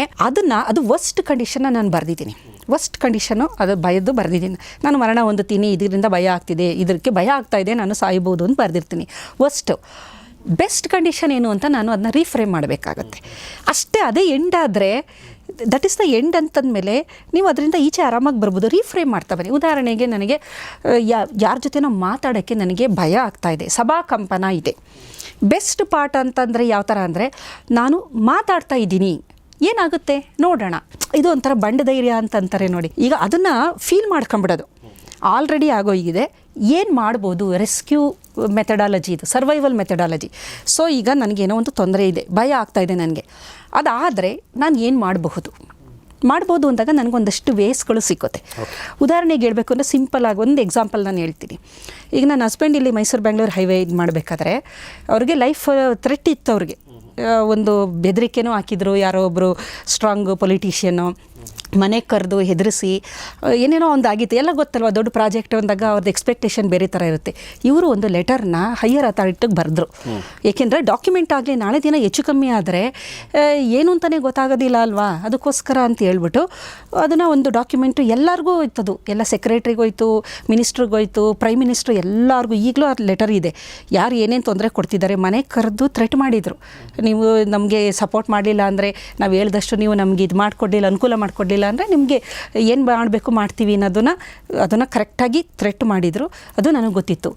S1: ಅದು ವರ್ಸ್ಟ್ ಕಂಡೀಷನ್ನ ನಾನು ಬರೆದಿದ್ದೀನಿ. ವರ್ಸ್ಟ್ ಕಂಡೀಷನು ಅದು ಭಯದ್ದು ಬರೆದಿದ್ದೀನಿ. ನಾನು ಮರಣ ಹೊಂದುತ್ತೀನಿ, ಇದರಿಂದ ಭಯ ಆಗ್ತಿದೆ, ಇದಕ್ಕೆ ಭಯ ಆಗ್ತಾ ಇದೆ, ನಾನು ಸಾಯ್ಬೋದು ಅಂತ ಬರೆದಿರ್ತೀನಿ ವರ್ಸ್ಟು. ಬೆಸ್ಟ್ ಕಂಡೀಷನ್ ಏನು ಅಂತ ನಾನು ಅದನ್ನ ರೀಫ್ರೇಮ್ ಮಾಡಬೇಕಾಗತ್ತೆ ಅಷ್ಟೇ. ಅದೇ ಎಂಡ್ ಆದರೆ ದಟ್ ಈಸ್ ದ ಎಂಡ್ ಅಂತಂದಮೇಲೆ ನೀವು ಅದರಿಂದ ಈಚೆ ಆರಾಮಾಗಿ ಬರ್ಬೋದು. ರೀಫ್ರೇಮ್ ಮಾಡ್ತಾ ಬನ್ನಿ. ಉದಾಹರಣೆಗೆ ನನಗೆ ಯಾರ ಜೊತೆನೋ ಮಾತಾಡೋಕ್ಕೆ ನನಗೆ ಭಯ ಆಗ್ತಾಯಿದೆ, ಸಭಾ ಕಂಪನ ಇದೆ. ಬೆಸ್ಟ್ ಪಾರ್ಟ್ ಅಂತಂದರೆ ಯಾವ ಥರ ಅಂದರೆ, ನಾನು ಮಾತಾಡ್ತಾ ಇದ್ದೀನಿ, ಏನಾಗುತ್ತೆ ನೋಡೋಣ, ಇದು ಒಂಥರ ಬಂಡ ಧೈರ್ಯ ಅಂತಂತಾರೆ ನೋಡಿ. ಈಗ ಅದನ್ನು ಫೀಲ್ ಮಾಡ್ಕೊಂಬಿಡೋದು, ಆಲ್ರೆಡಿ ಆಗೋಗಿದೆ, ಏನು ಮಾಡ್ಬೋದು, ರೆಸ್ಕ್ಯೂ ಮೆಥಡಾಲಜಿ, ಇದು ಸರ್ವೈವಲ್ ಮೆಥಡಾಲಜಿ. ಸೊ ಈಗ ನನಗೇನೋ ಒಂದು ತೊಂದರೆ ಇದೆ, ಭಯ ಆಗ್ತಾಯಿದೆ ನನಗೆ, ಅದಾದರೆ ನಾನು ಏನು ಮಾಡ್ಬೋದು ಅಂದಾಗ ನನಗೊಂದಷ್ಟು ವೇಸ್ಗಳು ಸಿಕ್ಕುತ್ತೆ. ಉದಾಹರಣೆಗೆ ಹೇಳಬೇಕು ಅಂದರೆ, ಸಿಂಪಲ್ಲಾಗಿ ಒಂದು ಎಕ್ಸಾಂಪಲ್ ನಾನು ಹೇಳ್ತೀನಿ. ಈಗ ನನ್ನ ಹಸ್ಬೆಂಡ್ ಇಲ್ಲಿ ಮೈಸೂರು ಬೆಂಗಳೂರು ಹೈವೇ ಇದು ಮಾಡಬೇಕಾದ್ರೆ ಅವ್ರಿಗೆ ಲೈಫ್ ಥ್ರೆಟ್ ಇತ್ತು. ಅವ್ರಿಗೆ ಒಂದು ಬೆದರಿಕೆನೂ ಹಾಕಿದ್ರು, ಯಾರೋ ಒಬ್ಬರು ಸ್ಟ್ರಾಂಗ್ ಪೊಲಿಟಿಷಿಯನ್ನು ಮನೆಗೆ ಕರೆದು ಹೆದರಿಸಿ ಏನೇನೋ ಒಂದು ಆಗಿತ್ತು. ಎಲ್ಲ ಗೊತ್ತಲ್ವ, ದೊಡ್ಡ ಪ್ರಾಜೆಕ್ಟ್ ಅಂದಾಗ ಅವ್ರದ್ದು ಎಕ್ಸ್ಪೆಕ್ಟೇಷನ್ ಬೇರೆ ಥರ ಇರುತ್ತೆ. ಇವರು ಒಂದು ಲೆಟರ್ನ ಹೈಯರ್ ಅಥಾರಿಟಿಗೆ ಬರೆದ್ರು. ಏಕೆಂದರೆ ಡಾಕ್ಯುಮೆಂಟ್ ಆಗಲಿ ನಾಳೆ ದಿನ ಹೆಚ್ಚು ಕಮ್ಮಿ ಆದರೆ ಏನು ಅಂತಲೇ ಗೊತ್ತಾಗೋದಿಲ್ಲ ಅಲ್ವಾ, ಅದಕ್ಕೋಸ್ಕರ ಅಂತ ಹೇಳ್ಬಿಟ್ಟು ಅದನ್ನು ಒಂದು ಡಾಕ್ಯುಮೆಂಟು ಎಲ್ಲರಿಗೂ ಹೋಯ್ತದು, ಎಲ್ಲ ಸೆಕ್ರೆಟ್ರಿಗೋಯ್ತು, ಮಿನಿಸ್ಟ್ರಿಗೋಯ್ತು, ಪ್ರೈಮ್ ಮಿನಿಸ್ಟ್ರು, ಎಲ್ಲರಿಗೂ. ಈಗಲೂ ಆ ಲೆಟರ್ ಇದೆ, ಯಾರು ಏನೇನು ತೊಂದರೆ ಕೊಡ್ತಿದ್ದಾರೆ. ಮನೆಗೆ ಕರೆದು ಥ್ರೆಟ್ ಮಾಡಿದರು, ನೀವು ನಮಗೆ ಸಪೋರ್ಟ್ ಮಾಡಲಿಲ್ಲ ಅಂದರೆ, ನಾವು ಹೇಳ್ದಷ್ಟು ನೀವು ನಮಗೆ ಇದು ಮಾಡಿಕೊಡ್ಲಿಲ್ಲ, ಅನುಕೂಲ ಮಾಡಿಕೊಡ್ಲಿಲ್ಲ ಅಂದರೆ ನಿಮಗೆ ಏನು ಮಾಡಬೇಕು ಮಾಡ್ತೀವಿ ಅದನ್ನು ಕರೆಕ್ಟಾಗಿ ಥ್ರೆಟ್ ಮಾಡಿದರು. ಅದು ನನಗೆ ಗೊತ್ತಿತ್ತು.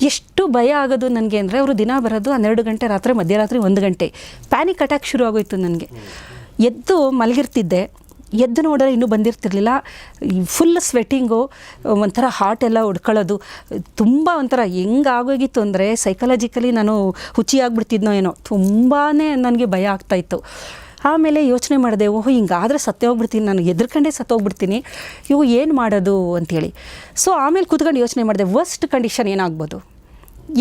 S1: ಎಷ್ಟು ಭಯ ಆಗೋದು ನನಗೆ ಅಂದರೆ, ಅವರು ದಿನ ಬರೋದು 12 ಗಂಟೆ ರಾತ್ರಿ, ಮಧ್ಯರಾತ್ರಿ 1 ಗಂಟೆ. ಪ್ಯಾನಿಕ್ ಅಟ್ಯಾಕ್ ಶುರು ಆಗೋಯ್ತು ನನಗೆ. ಎದ್ದು ಮಲಗಿರ್ತಿದ್ದೆ, ಎದ್ದು ನೋಡಿದ್ರೆ ಇನ್ನೂ ಬಂದಿರ್ತಿರ್ಲಿಲ್ಲ. ಫುಲ್ ಸ್ವೆಟ್ಟಿಂಗು, ಒಂಥರ ಹಾರ್ಟ್ ಎಲ್ಲ ಹೊಡ್ಕೊಳ್ಳೋದು, ತುಂಬ ಒಂಥರ ಹೆಂಗಾಗೋಗಿತ್ತು ಅಂದರೆ ಸೈಕಲಾಜಿಕಲಿ ನಾನು ಹುಚ್ಚಿಯಾಗ್ಬಿಡ್ತಿದ್ನೋ ಏನೋ, ತುಂಬಾ ನನಗೆ ಭಯ ಆಗ್ತಾಯಿತ್ತು. ಆಮೇಲೆ ಯೋಚನೆ ಮಾಡಿದೆ, ಓಹೋ ಹಿಂಗಾದರೆ ಸತ್ತೋಗ್ಬಿಡ್ತೀನಿ, ನಾನು ಎದ್ರಕಂಡೇ ಸತ್ತೋಗ್ಬಿಡ್ತೀನಿ, ಇವು ಏನು ಮಾಡೋದು ಅಂಥೇಳಿ. ಸೊ ಆಮೇಲೆ ಕೂತ್ಕೊಂಡು ಯೋಚನೆ ಮಾಡಿದೆ, ವರ್ಸ್ಟ್ ಕಂಡೀಷನ್ ಏನಾಗ್ಬೋದು,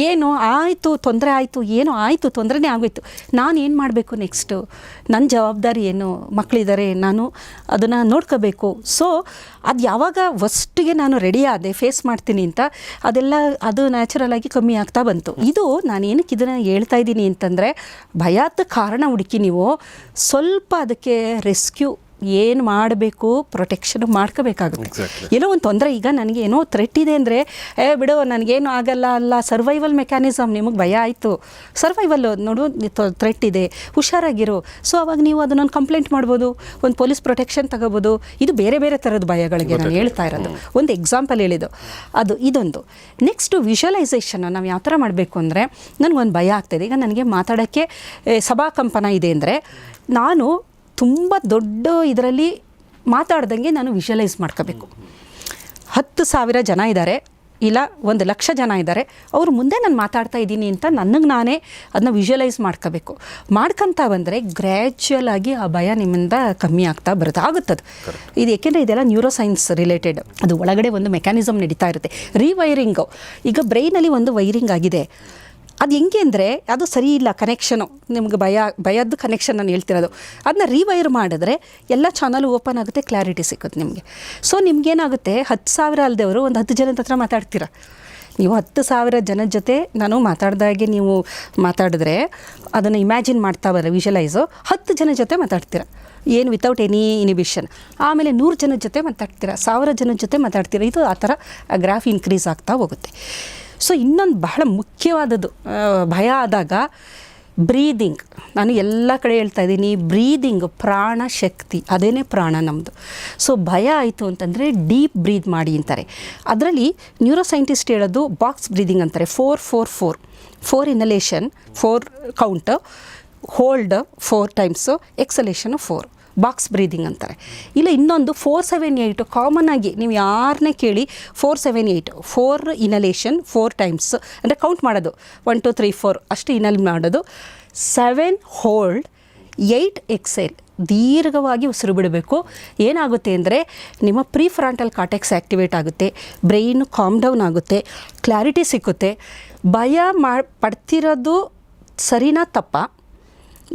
S1: ಏನು ಆಯಿತು, ತೊಂದರೆ ಆಯಿತು, ಏನೋ ಆಯಿತು, ತೊಂದರೆನೇ ಆಗೋಯ್ತು, ನಾನು ಏನು ಮಾಡಬೇಕು ನೆಕ್ಸ್ಟು, ನನ್ನ ಜವಾಬ್ದಾರಿ ಏನು, ಮಕ್ಕಳಿದ್ದಾರೆ, ನಾನು ಅದನ್ನು ನೋಡ್ಕೋಬೇಕು. ಸೊ ಅದು ಯಾವಾಗ ಫಸ್ಟಿಗೆ ನಾನು ರೆಡಿ ಆದೆ, ಫೇಸ್ ಮಾಡ್ತೀನಿ ಅಂತ, ಅದು ನ್ಯಾಚುರಲಾಗಿ ಕಮ್ಮಿ ಆಗ್ತಾ ಬಂತು. ಇದು ನಾನು ಏನಕ್ಕೆ ಇದನ್ನು ಹೇಳ್ತಾ ಇದ್ದೀನಿ ಅಂತಂದರೆ, ಭಯದ ಕಾರಣ ಹುಡುಕಿ ನೀವು ಸ್ವಲ್ಪ ಅದಕ್ಕೆ ರೆಸ್ಕ್ಯೂ ಏನು ಮಾಡಬೇಕು ಪ್ರೊಟೆಕ್ಷನ್ ಮಾಡ್ಕೋಬೇಕಾಗುತ್ತೆ. ಏನೋ ಒಂದು ತೊಂದರೆ, ಈಗ ನನಗೆ ಏನೋ ಥ್ರೆಟ್ ಇದೆ ಅಂದರೆ ಬಿಡು ನನಗೇನು ಆಗಲ್ಲ ಅಲ್ಲ, ಸರ್ವೈವಲ್ ಮೆಕ್ಯಾನಿಸಮ್. ನಿಮಗೆ ಭಯ ಆಯಿತು, ಸರ್ವೈವಲ್ ನೋಡು ಥ್ರೆಟ್ ಇದೆ, ಹುಷಾರಾಗಿರು. ಸೊ ಅವಾಗ ನೀವು ಅದನ್ನೊಂದು ಕಂಪ್ಲೇಂಟ್ ಮಾಡ್ಬೋದು, ಒಂದು ಪೊಲೀಸ್ ಪ್ರೊಟೆಕ್ಷನ್ ತಗೋಬೋದು. ಇದು ಬೇರೆ ಬೇರೆ ಥರದ ಭಯಗಳಿಗೆ ನಾನು ಹೇಳ್ತಾ ಇರೋದು, ಒಂದು ಎಕ್ಸಾಂಪಲ್ ಹೇಳಿದ್ದು ಅದು. ಇದೊಂದು ನೆಕ್ಸ್ಟು ವಿಜುವಲೈಸೇಷನ್ ನಾವು ಯಾವ ಥರ ಮಾಡಬೇಕು ಅಂದರೆ, ನನಗೊಂದು ಭಯ ಆಗ್ತಾಯಿದೆ, ಈಗ ನನಗೆ ಮಾತಾಡೋಕ್ಕೆ ಸಭಾಕಂಪನ ಇದೆ ಅಂದರೆ ನಾನು ತುಂಬ ದೊಡ್ಡ ಇದರಲ್ಲಿ ಮಾತಾಡ್ದಂಗೆ ನಾನು ವಿಜುವಲೈಸ್ ಮಾಡ್ಕೋಬೇಕು. 10,000 ಜನ ಇದ್ದಾರೆ, ಇಲ್ಲ 1,00,000 ಜನ ಇದ್ದಾರೆ, ಅವ್ರ ಮುಂದೆ ನಾನು ಮಾತಾಡ್ತಾ ಇದ್ದೀನಿ ಅಂತ ನನಗೆ ನಾನೇ ಅದನ್ನ ವಿಜುವಲೈಸ್ ಮಾಡ್ಕೋಬೇಕು. ಮಾಡ್ಕೊತಾ ಬಂದರೆ ಗ್ರ್ಯಾಜುವಲ್ ಆಗಿ ಆ ಭಯ ನಿಮ್ಮಿಂದ ಕಮ್ಮಿ ಆಗ್ತಾ ಬರುತ್ತೆ, ಆಗುತ್ತದು. ಇದು ಏಕೆಂದರೆ ಇದೆಲ್ಲ ನ್ಯೂರೋ ಸೈನ್ಸ್ ರಿಲೇಟೆಡ್. ಅದು ಒಳಗಡೆ ಒಂದು ಮೆಕ್ಯಾನಿಸಮ್ ನಡೀತಾ ಇರುತ್ತೆ, ರೀವೈರಿಂಗು. ಈಗ ಬ್ರೈನಲ್ಲಿ ಒಂದು ವೈರಿಂಗ್ ಆಗಿದೆ, ಅದು ಹೆಂಗೆ ಅಂದರೆ ಅದು ಸರಿ ಇಲ್ಲ ಕನೆಕ್ಷನು, ನಿಮ್ಗೆ ಭಯದ ಕನೆಕ್ಷನ್ ನಾನು ಹೇಳ್ತಿರೋದು. ಅದನ್ನ ರೀವೈರ್ ಮಾಡಿದ್ರೆ ಎಲ್ಲ ಚಾನಲ್ ಓಪನ್ ಆಗುತ್ತೆ, ಕ್ಲಾರಿಟಿ ಸಿಗುತ್ತೆ ನಿಮಗೆ. ಸೊ ನಿಮ್ಗೇನಾಗುತ್ತೆ, 10,000 ಅಲ್ಲದವರು ಒಂದು 10 ಜನದ ಹತ್ರ ಮಾತಾಡ್ತೀರ. ನೀವು 10,000 ಜನದ ಜೊತೆ ನಾನು ಮಾತಾಡ್ದಾಗೆ ನೀವು ಮಾತಾಡಿದ್ರೆ ಅದನ್ನು ಇಮ್ಯಾಜಿನ್ ಮಾಡ್ತಾ ಬರೋ ವಿಜುವಲೈಸು 10 ಜನ ಜೊತೆ ಮಾತಾಡ್ತೀರ, ಏನು ವಿತೌಟ್ ಎನಿ ಇನಿಬಿಷನ್. ಆಮೇಲೆ 100 ಜನದ ಜೊತೆ ಮಾತಾಡ್ತೀರ, 1000 ಜನದ ಜೊತೆ ಮಾತಾಡ್ತೀರ. ಇದು ಆ ಥರ ಗ್ರಾಫ್ ಇನ್ಕ್ರೀಸ್ ಆಗ್ತಾ ಹೋಗುತ್ತೆ. ಸೊ ಇನ್ನೊಂದು ಬಹಳ ಮುಖ್ಯವಾದದ್ದು ಭಯ ಆದಾಗ ಬ್ರೀದಿಂಗ್. ನಾನು ಎಲ್ಲ ಕಡೆ ಹೇಳ್ತಾ ಇದ್ದೀನಿ, ಬ್ರೀದಿಂಗ್ ಪ್ರಾಣ ಶಕ್ತಿ, ಅದೇನೇ ಪ್ರಾಣ ನಮ್ಮದು. ಸೊ ಭಯ ಆಯಿತು ಅಂತಂದರೆ ಡೀಪ್ ಬ್ರೀದ್ ಮಾಡಿ ಅಂತಾರೆ. ಅದರಲ್ಲಿ ನ್ಯೂರೋ ಸೈಂಟಿಸ್ಟ್ ಹೇಳೋದು ಬಾಕ್ಸ್ ಬ್ರೀದಿಂಗ್ ಅಂತಾರೆ. 4-4-4 4 inhalation, 4 count, hold 4 times, exhalation 4, box breathing ಅಂತಾರೆ. ಇಲ್ಲ ಇನ್ನೊಂದು 4-7-8 ಕಾಮನ್ ಆಗಿ ನೀವು ಯಾರನ್ನೇ ಕೇಳಿ 4-7-8 4 ಇನಲೇಷನ್ 4 ಟೈಮ್ಸ್ ಅಂದರೆ ಕೌಂಟ್ ಮಾಡೋದು, 1 2 3 4 ಅಷ್ಟು ಇನಲ್ ಮಾಡೋದು, 7 ಹೋಲ್ಡ್, 8 ಎಕ್ಸೆಲ್. ದೀರ್ಘವಾಗಿ ಉಸಿರು ಬಿಡಬೇಕು. ಏನಾಗುತ್ತೆ ಅಂದರೆ ನಿಮ್ಮ ಪ್ರೀಫ್ರಂಟಲ್ ಕಾರ್ಟೆಕ್ಸ್ ಆ್ಯಕ್ಟಿವೇಟ್ ಆಗುತ್ತೆ, ಬ್ರೈನ್ ಕಾಮ್ ಡೌನ್ ಆಗುತ್ತೆ, ಕ್ಲಾರಿಟಿ ಸಿಕ್ಕುತ್ತೆ. ಭಯ ಪಡ್ತಿರೋದು ಸರಿನಾ ತಪ್ಪ,